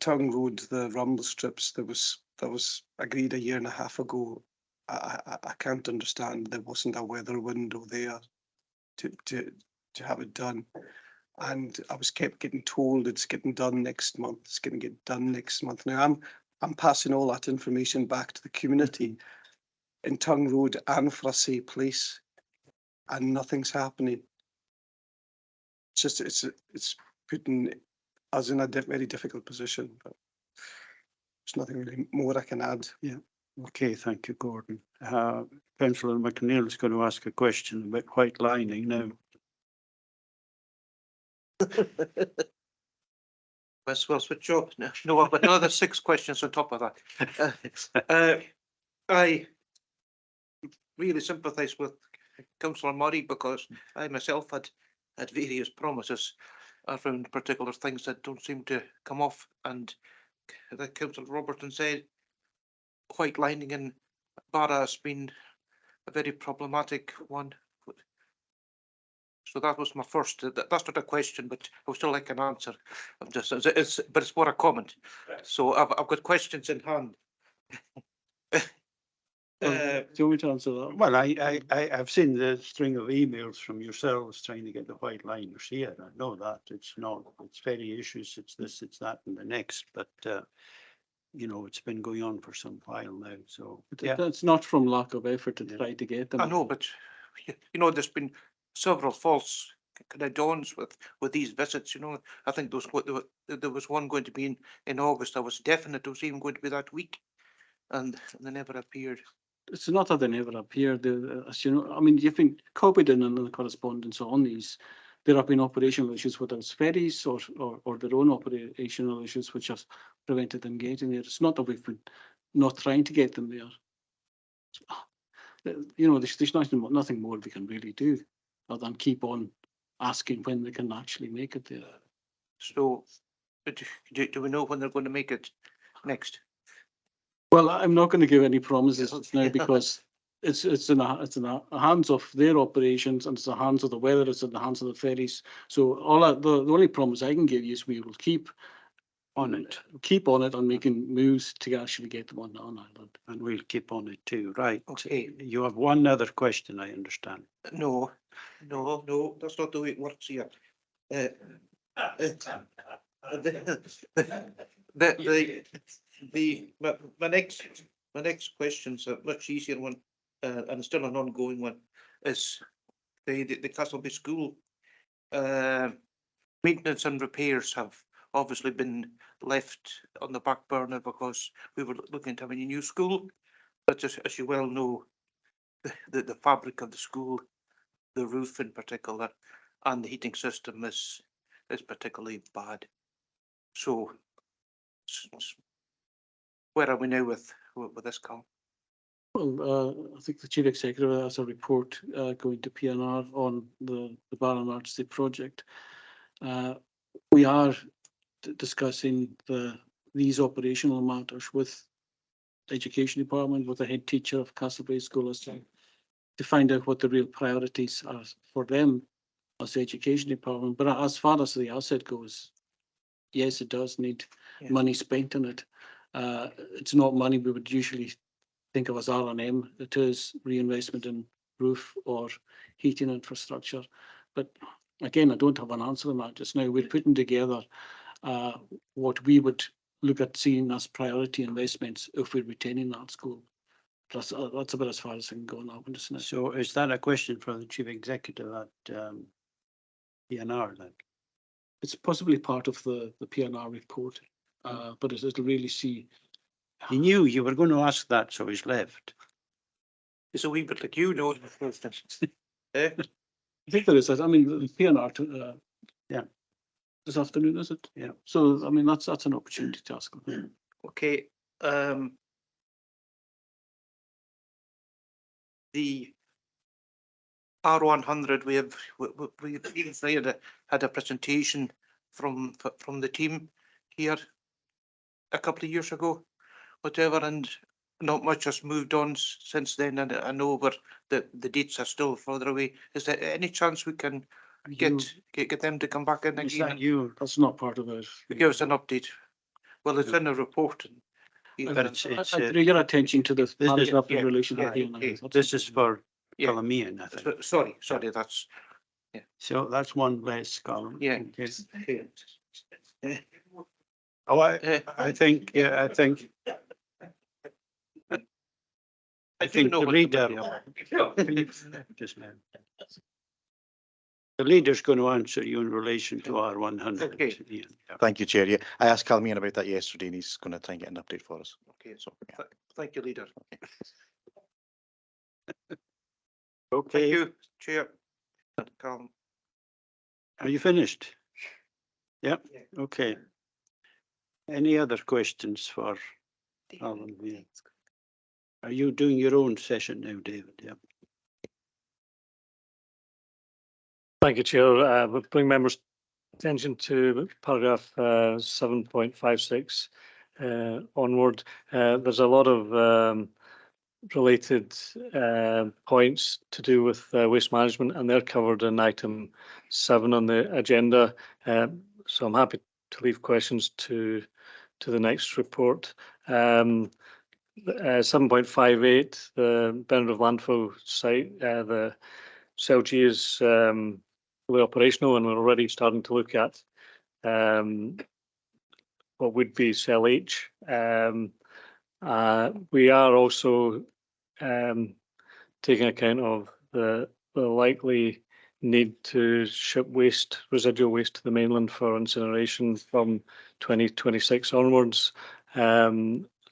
Tongue Road, the rumble strips, that was agreed a year and a half ago. I can't understand there wasn't a weather window there to have it done. And I was kept getting told it's getting done next month. It's going to get done next month. Now I'm passing all that information back to the community in Tongue Road and Frassay Place, and nothing's happening. It's just it's putting us in a very difficult position. But there's nothing really more I can add. Yeah. Okay, thank you, Gordon. Councillor McNeil is going to ask a question about white lining now. Well, switch off. No, I've got another 6 questions on top of that. I really sympathise with Councillor Murray, because I myself had various promises around particular things that don't seem to come off, and the Councillor Robertson said white lining in Barra has been a very problematic one. So that was my first. That's not a question, but I would still like an answer. I'm just, but it's more a comment. So I've got questions in hand. Do you want me to answer that? Well, I've seen the string of emails from yourselves trying to get the white liners here. I know that it's not, it's ferry issues, it's this, it's that, and the next, but you know, it's been going on for some while now, so. Yeah. It's not from lack of effort to try to get them. I know, but you know, there's been several false kind of dawns with these visits. You know, I think there was one going to be in August. I was definite it was even going to be that week, and they never appeared. It's not that they never appeared. As you know, I mean, you've been copied in the correspondence on these. There have been operational issues, whether it's ferries or their own operational issues, which have prevented them getting there. It's not that we've been not trying to get them there. You know, there's nothing more we can really do other than keep on asking when they can actually make it there. So, do we know when they're going to make it next? Well, I'm not going to give any promises now, because it's in the hands of their operations, and it's in the hands of the weather, it's in the hands of the ferries. So the only promise I can give you is we will keep on it and making moves to actually get them on island. And we'll keep on it too, right? Okay. You have one other question, I understand. No, that's not the way it works here. My next question's a much easier one, and still an ongoing one, is the Castleby School. Maintenance and repairs have obviously been left on the back burner because we were looking to have a new school. But as you well know, the fabric of the school, the roof in particular, and the heating system is particularly bad. So where are we now with this, Cal? Well, I think the Chief Executive has a report going to PNR on the Barron Artsy project. We are discussing these operational matters with the Education Department, with the head teacher of Castleberry School to find out what the real priorities are for them as the Education Department. But as far as the asset goes, yes, it does need money spent on it. It's not money we would usually think of as R&M. It is reinvestment in roof or heating infrastructure. But again, I don't have an answer on that just now. We're putting together what we would look at seeing as priority investments if we're retaining that school. That's about as far as I can go on that one just now. So is that a question for the Chief Executive at PNR then? It's possibly part of the PNR report, but it'll really see. He knew you were going to ask that, so he's left. It's a wee bit like you know. I think there is. I mean, the PNR. Yeah. This afternoon, is it? Yeah. So I mean, that's an opportunity to ask them. Okay. The R100, we previously had a presentation from the team here a couple of years ago, whatever, and not much has moved on since then. And I know the dates are still further away. Is there any chance we can get them to come back in Is again? that you? That's not part of it. Give us an update. Well, it's in the report. I'd bring your attention to the paragraph in relation to PNR. This is for Columbian, I think. Sorry, that's. So that's one less column. Yeah. Okay. Oh, I think the leader. Just now. The leader's going to answer you in relation to R100. Okay. Yeah. Thank you, Chair. Yeah, I asked Calmian about that yesterday and he's going to try and get an update for us. Okay, so thank you, Leader. Okay. Thank you, Chair. Calm. Are you finished? Yep. Okay. Any other questions for Alan? Yeah. Are you doing your own session now, David? Yep. Thank you, Chair. We'll bring members' attention to paragraph 7.56 onward. There's a lot of related points to do with waste management, and they're covered in item 7 on the agenda. So I'm happy to leave questions to the next report. 7.58, the Benedict landfill site, the CLG is fully operational, and we're already starting to look at what would be Cell H. We are also taking account of the likely need to ship residual waste to the mainland for incineration from 2026 onwards.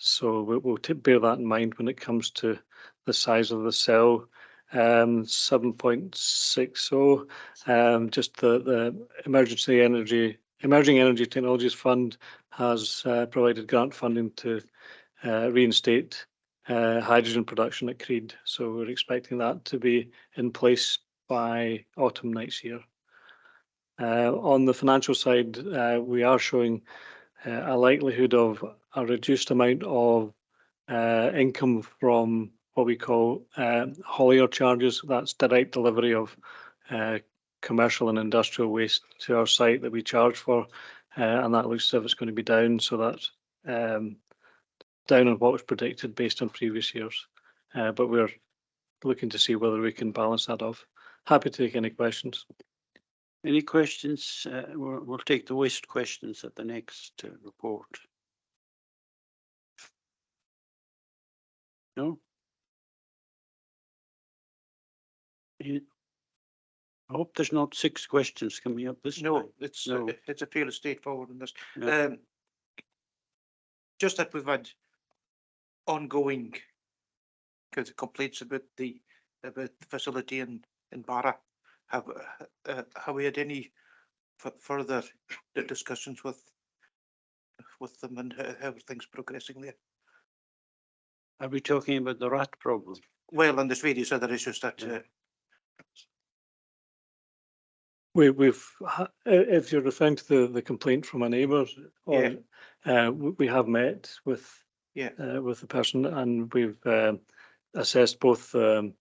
So we'll bear that in mind when it comes to the size of the cell. 7.60, just the Emerging Energy Technologies Fund has provided grant funding to reinstate hydrogen production at Creed. So we're expecting that to be in place by autumn next year. On the financial side, we are showing a likelihood of a reduced amount of income from what we call haulier charges. That's direct delivery of commercial and industrial waste to our site that we charge for, and that looks as if it's going to be down. So that's down on what was predicted based on previous years. But we're looking to see whether we can balance that off. Happy to take any questions. Any questions? We'll take the waste questions at the next report. No? I hope there's not 6 questions coming up this time. It's a fairly straightforward in this. Yeah. Just that we've had ongoing complaints about the facility in Barra. Have we had any further discussions with them, and how are things progressing there? Are we talking about the rat problem? Well, and there's various other issues that If you're referring to the complaint from a neighbour, or we have met with with the person, and we've assessed both the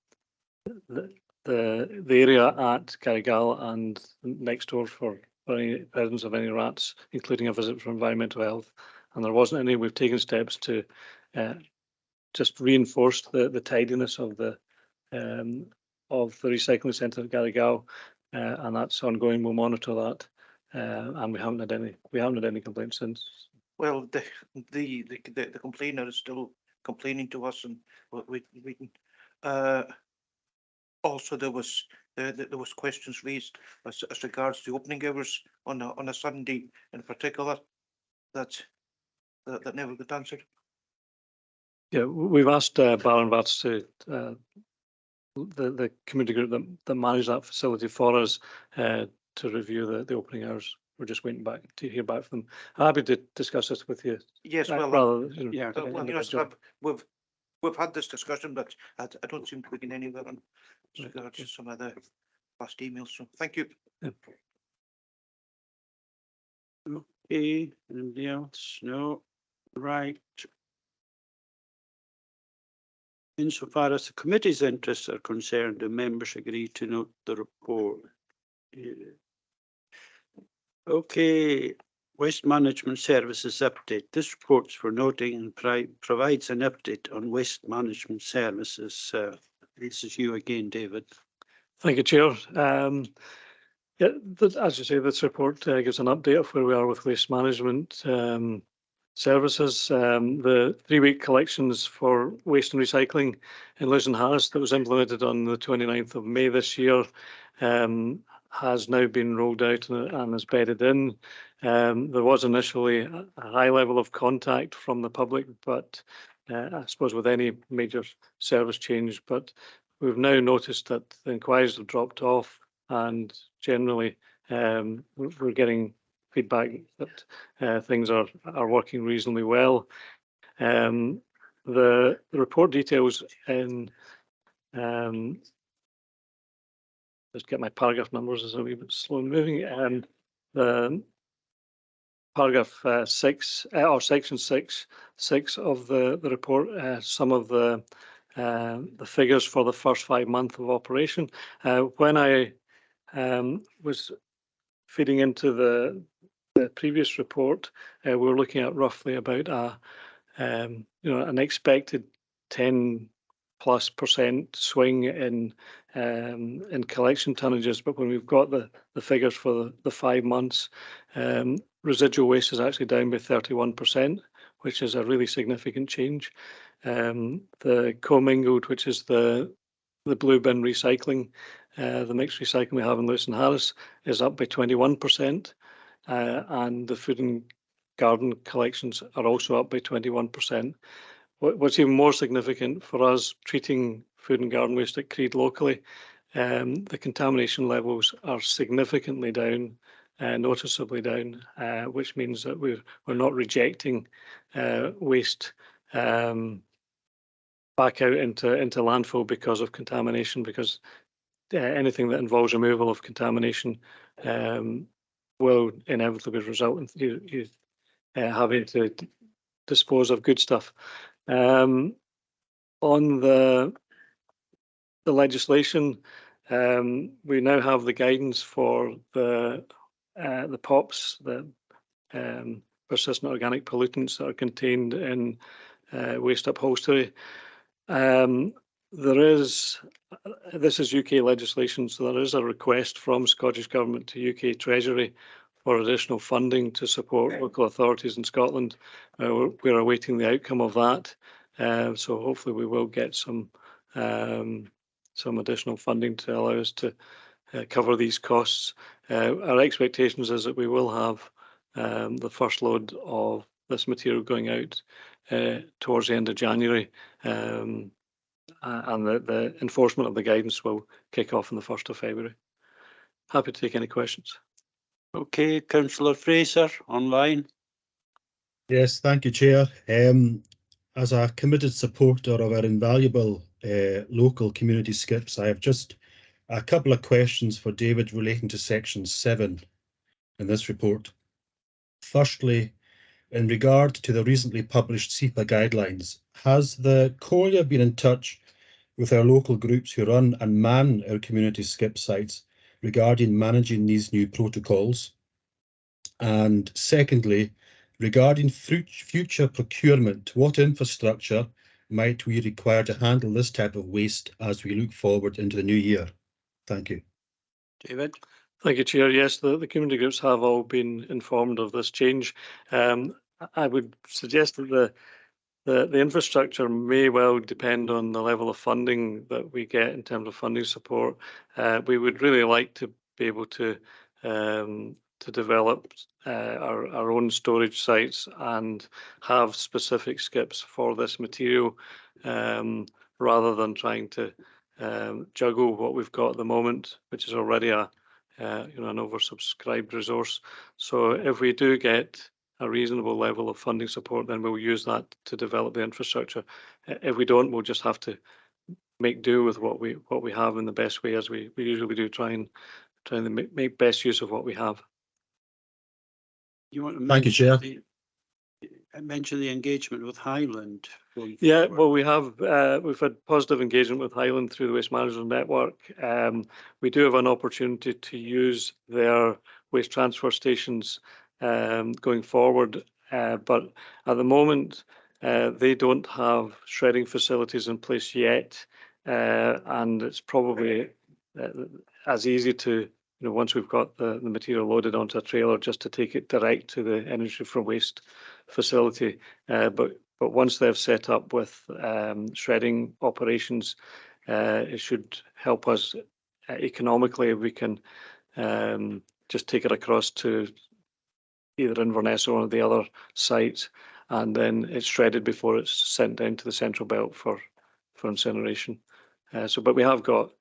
area at Carrigal and next door for any presence of any rats, including a visit from environmental health. And there wasn't any. We've taken steps to just reinforce the tidiness of the recycling centre at Carrigal, and that's ongoing. We'll monitor that, and we haven't had any complaints since. well, the complainer is still complaining to us, and we also there was questions raised as regards to opening hours on a Sunday in particular that never got answered. Yeah, we've asked Baron Vats to the community group that manage that facility for us to review the opening hours. We're just waiting back to hear back from them. I'm happy to discuss this with you. Yes, well, rather we've had this discussion, but I don't seem to be getting anywhere on regards to some of the last emails. So thank you. Yeah. Okay, anybody else? No. Right. Insofar as the committee's interests are concerned, the members agree to note the report. Okay, Waste Management Services update. This report's for noting and provides an update on waste management services. This is you again, David. Thank you, Chair. Yeah, as you say, this report gives an update of where we are with waste management services. The 3-week collections for waste and recycling in Lewis and Harris that was implemented on the 29th of May this year has now been rolled out and is bedded in. There was initially a high level of contact from the public, but I suppose with any major service change, but we've now noticed that the inquiries have dropped off, and generally we're getting feedback that things are working reasonably well. The report details in just get my paragraph numbers as a wee bit slow moving. The paragraph 6 or section 6 of the report, some of the figures for the first 5 months of operation. When I was feeding into the previous report, we were looking at roughly about an expected 10+% swing in collection tonnages, but when we've got the figures for the 5 months, residual waste is actually down by 31%, which is a really significant change. The commingled, which is the blue bin recycling, the mixed recycling we have in Lewis and Harris, is up by 21%, and the food and garden collections are also up by 21%. What's even more significant for us treating food and garden waste at Creed locally, the contamination levels are significantly down, noticeably down, which means that we're not rejecting waste back out into landfill because of contamination, because anything that involves removal of contamination will inevitably result in you having to dispose of good stuff. On the legislation, we now have the guidance for the POPs, the persistent organic pollutants that are contained in waste upholstery. This is UK legislation, so there is a request from Scottish Government to UK Treasury for additional funding to support local authorities in Scotland. We're awaiting the outcome of that, so hopefully we will get some additional funding to allow us to cover these costs. Our expectations is that we will have the first load of this material going out towards the end of January, and the enforcement of the guidance will kick off on the 1st of February. Happy to take any questions. Okay, Councillor Fraser, online. Yes, thank you, Chair. as a committed supporter of our invaluable local community skips, I have just a couple of questions for David relating to section 7 in this report. Firstly, in regard to the recently published SEPA guidelines, has the Collier been in touch with our local groups who run and man our community skip sites regarding managing these new protocols? And secondly, regarding future procurement, what infrastructure might we require to handle this type of waste as we look forward into the new year? Thank you. David? Thank you, Chair. Yes, the community groups have all been informed of this change. I would suggest that the infrastructure may well depend on the level of funding that we get in terms of funding support. We would really like to be able to develop our own storage sites and have specific skips for this material, rather than trying to juggle what we've got at the moment, which is already an oversubscribed resource. So if we do get a reasonable level of funding support, then we'll use that to develop the infrastructure. If we don't, we'll just have to make do with what we have in the best way, as we usually do, trying to make best use of what we have. You want to Thank you, Chair. mention the engagement with Highland? Yeah, well, we've had positive engagement with Highland through the Waste Management Network. We do have an opportunity to use their waste transfer stations going forward, but at the moment they don't have shredding facilities in place yet, and it's probably as easy to, once we've got the material loaded onto a trailer, just to take it direct to the energy from waste facility. But once they've set up with shredding operations, it should help us economically. We can just take it across to either Inverness or one of the other sites, and then it's shredded before it's sent down to the central belt for incineration. But we have got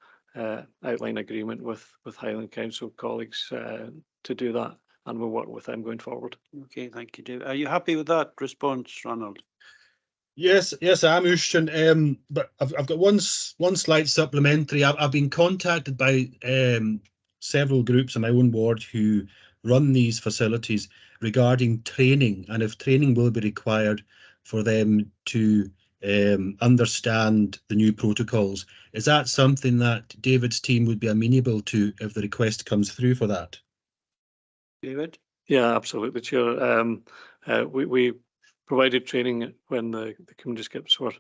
outline agreement with Highland Council colleagues to do that, and we'll work with them going forward. Okay, thank you, David. Are you happy with that response, Ronald? Yes, I am, Ushton. But I've got one slight supplementary. I've been contacted by several groups in my own ward who run these facilities regarding training, and if training will be required for them to understand the new protocols. Is that something that David's team would be amenable to if the request comes through for that? David? Yeah, absolutely, Chair. We provided training when the community skips were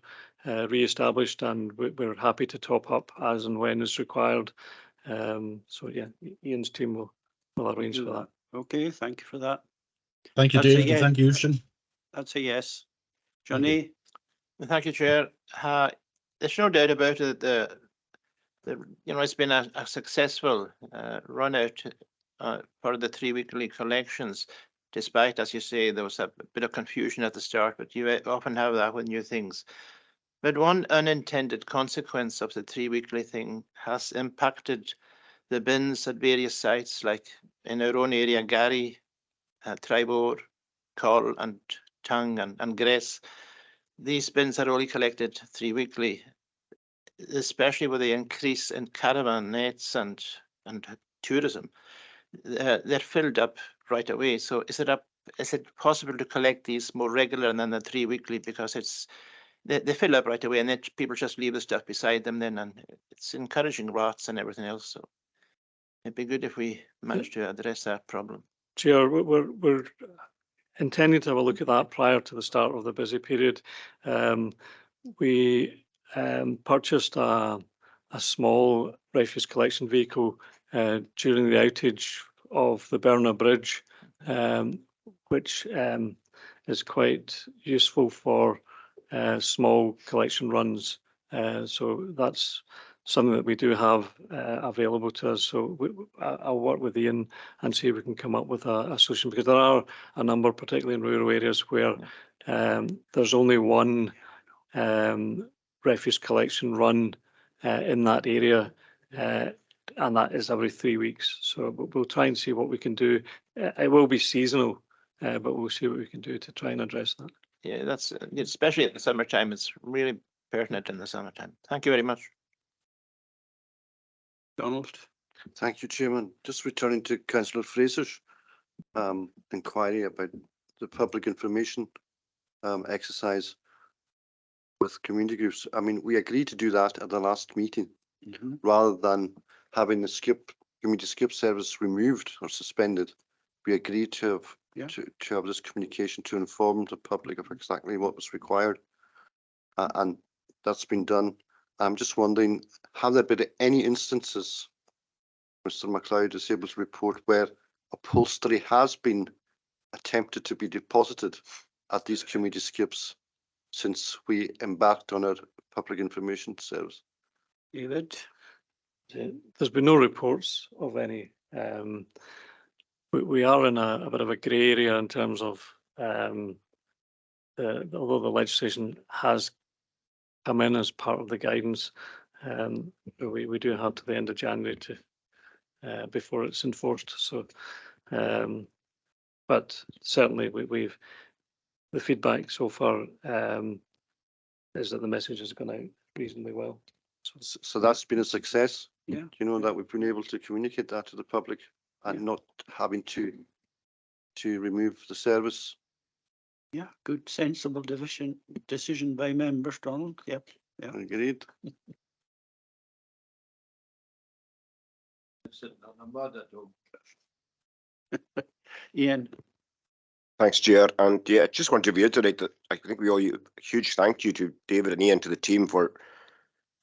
re-established, and we're happy to top up as and when is required. So yeah, Ian's team will arrange for that. Okay, thank you for that. Thank you, David. Yes. Thank you, Ushton. That's a yes. Johnny? Thank you, Chair. There's no doubt about it. It's been a successful run out for the 3 weekly collections, despite, as you say, there was a bit of confusion at the start, but you often have that with new things. But one unintended consequence of the 3 weekly thing has impacted the bins at various sites, like in our own area, Gary, Tribor, Coll and Tongue and Gress. These bins are only collected 3 weekly, especially with the increase in caravan nets and tourism. They're filled up right away. So is it possible to collect these more regular than the 3 weekly, because they fill up right away, and then people just leave the stuff beside them then, and it's encouraging rots and everything else. So it'd be good if we managed to address that problem. Chair, we're intending to have a look at that prior to the start of the busy period. We purchased a small refuse collection vehicle during the outage of the Berna Bridge, which is quite useful for small collection runs. So that's something that we do have available to us. So I'll work with Ian and see if we can come up with a solution, because there are a number, particularly in rural areas, where there's only one refuse collection run in that area, and that is every 3 weeks. So we'll try and see what we can do. It will be seasonal, but we'll see what we can do to try and address that. yeah, that's especially at the summertime. It's really pertinent in the summertime. Thank you very much. Donald? Thank you, Chairman. Just returning to Councillor Fraser's inquiry about the public information exercise with community groups. I mean, we agreed to do that at the last meeting rather than having the community skip service removed or suspended. We agreed to have to have this communication to inform the public of exactly what was required, and that's been done. I'm just wondering, have there been any instances, Mr. MacLeod is able to report, where upholstery has been attempted to be deposited at these community skips since we embarked on our public information service? David? There's been no reports of any. We are in a bit of a grey area in terms of although the legislation has come in as part of the guidance, we do have to the end of January to before it's enforced. So, but certainly we've the feedback so far is that the message has gone out reasonably well. So that's been a success. Yeah. You know, that we've been able to communicate that to the public and not having to remove the service. Yeah, good, sensible decision by members, Donald. Yep. Yeah. Agreed. Ian? Thanks, Chair. And yeah, I just want to reiterate that I think we owe you a huge thank you to David and Ian, to the team for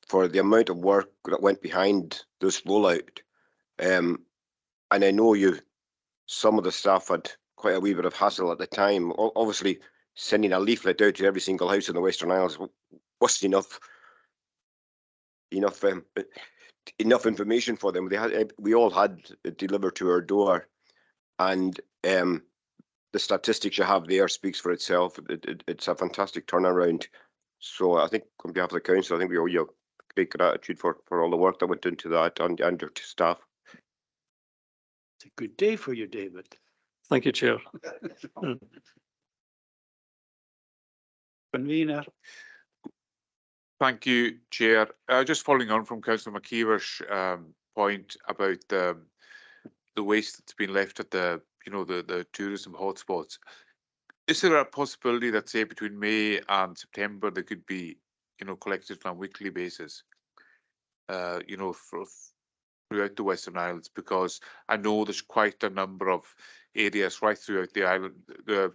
the amount of work that went behind this rollout. And I know some of the staff had quite a wee bit of hassle at the time. Obviously, sending a leaflet out to every single house in the Western Isles wasn't enough information for them. We all had it delivered to our door, and the statistics you have there speaks for itself. It's a fantastic turnaround. So I think on behalf of the council, I think we owe you great gratitude for all the work that went into that and your staff. It's a good day for you, David. Thank you, Chair. Convener? Thank you, Chair. Just following on from Councillor McKeever's point about the waste that's been left at the tourism hotspots. Is there a possibility that, say, between May and September, they could be, collected on a weekly basis, throughout the Western Isles? Because I know there's quite a number of areas right throughout the island, the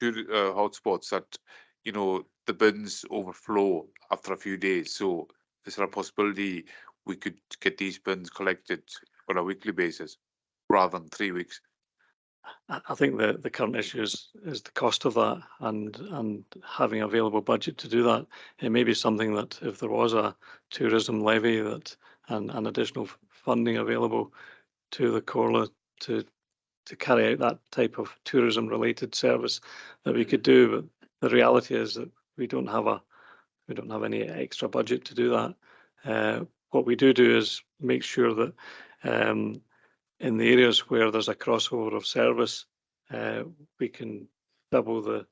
hotspots that, the bins overflow after a few days. So is there a possibility we could get these bins collected on a weekly basis rather than 3 weeks? I think the current issue is the cost of that and having available budget to do that. It may be something that if there was a tourism levy and additional funding available to the Comhairle to carry out that type of tourism related service that we could do. But the reality is that we don't have any extra budget to do that. What we do is make sure that in the areas where there's a crossover of service, we can double or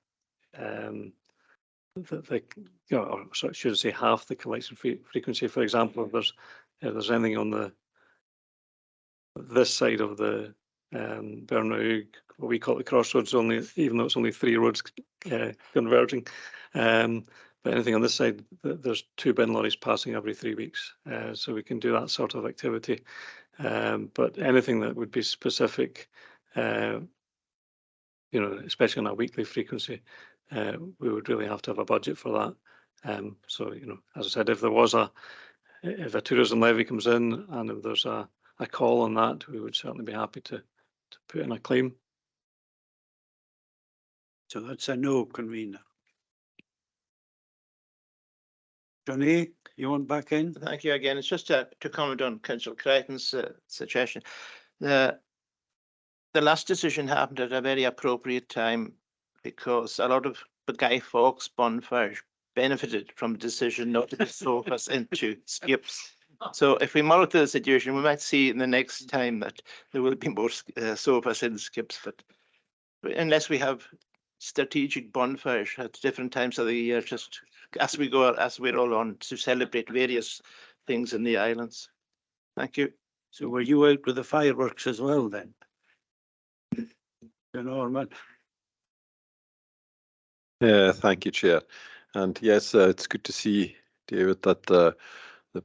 should I say half the collection frequency. For example, if there's anything on this side of the Bernaug, what we call the crossroads, even though it's only 3 roads converging. But anything on this side, there's 2 bin lorries passing every 3 weeks. So we can do that sort of activity. But anything that would be specific, especially on a weekly frequency, we would really have to have a budget for that. So, as I said, if a tourism levy comes in and if there's a call on that, we would certainly be happy to put in a claim. So that's a no, Convener. Johnny, you want back in? Thank you again. It's just to comment on Councillor Crichton's suggestion. The last decision happened at a very appropriate time because a lot of the Guy Fawkes bonfires benefited from the decision not to put sofas into skips. So if we monitor the situation, we might see in the next time that there will be more sofas in skips, but unless we have strategic bonfires at different times of the year, just as we go, as we roll on to celebrate various things in the islands. Thank you. So were you out with the fireworks as well then? Norman. Yeah, thank you, Chair. And yes, it's good to see, David, that the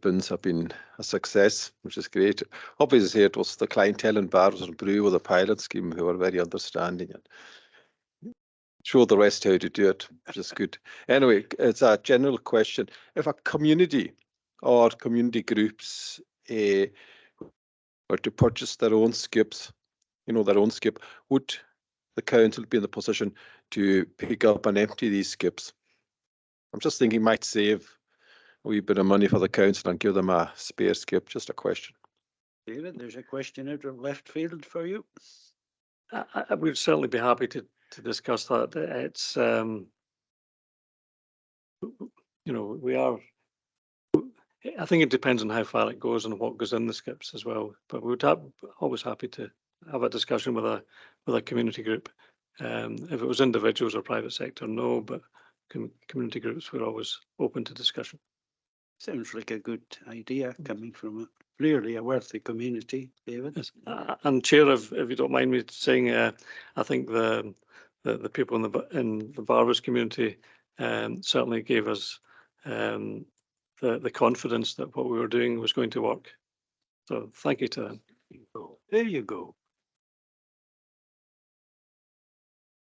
bins have been a success, which is great. Obviously, it was the clientele in Bars and Brew with the pilot scheme who were very understanding and showed the rest how to do it, which is good. Anyway, it's a general question. If a community or community groups were to purchase their own skips, their own skip, would the council be in the position to pick up and empty these skips? I'm just thinking might save a wee bit of money for the council and give them a spare skip. Just a question. David, there's a question out of left field for you. I would certainly be happy to discuss that. It's we are. I think it depends on how far it goes and what goes in the skips as well. But we would always happy to have a discussion with a community group. If it was individuals or private sector, no, but community groups, we're always open to discussion. Sounds like a good idea coming from a clearly a worthy community, David. Yes. And Chair, if you don't mind me saying, I think the people in the Barbers community certainly gave us the confidence that what we were doing was going to work. So thank you to them. There you go.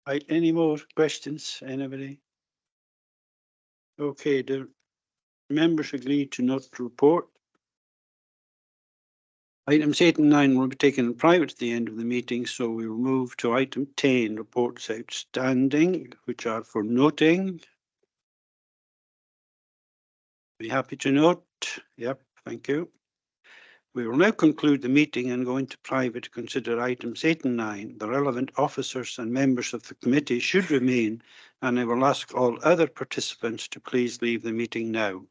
Right, any more questions, anybody? Okay, the members agreed to not report. Items 8 and 9 will be taken in private at the end of the meeting, so we will move to item 10, reports outstanding, which are for noting. Be happy to note. Yep, thank you. We will now conclude the meeting and go into private to consider items 8 and 9. The relevant officers and members of the committee should remain, and I will ask all other participants to please leave the meeting now.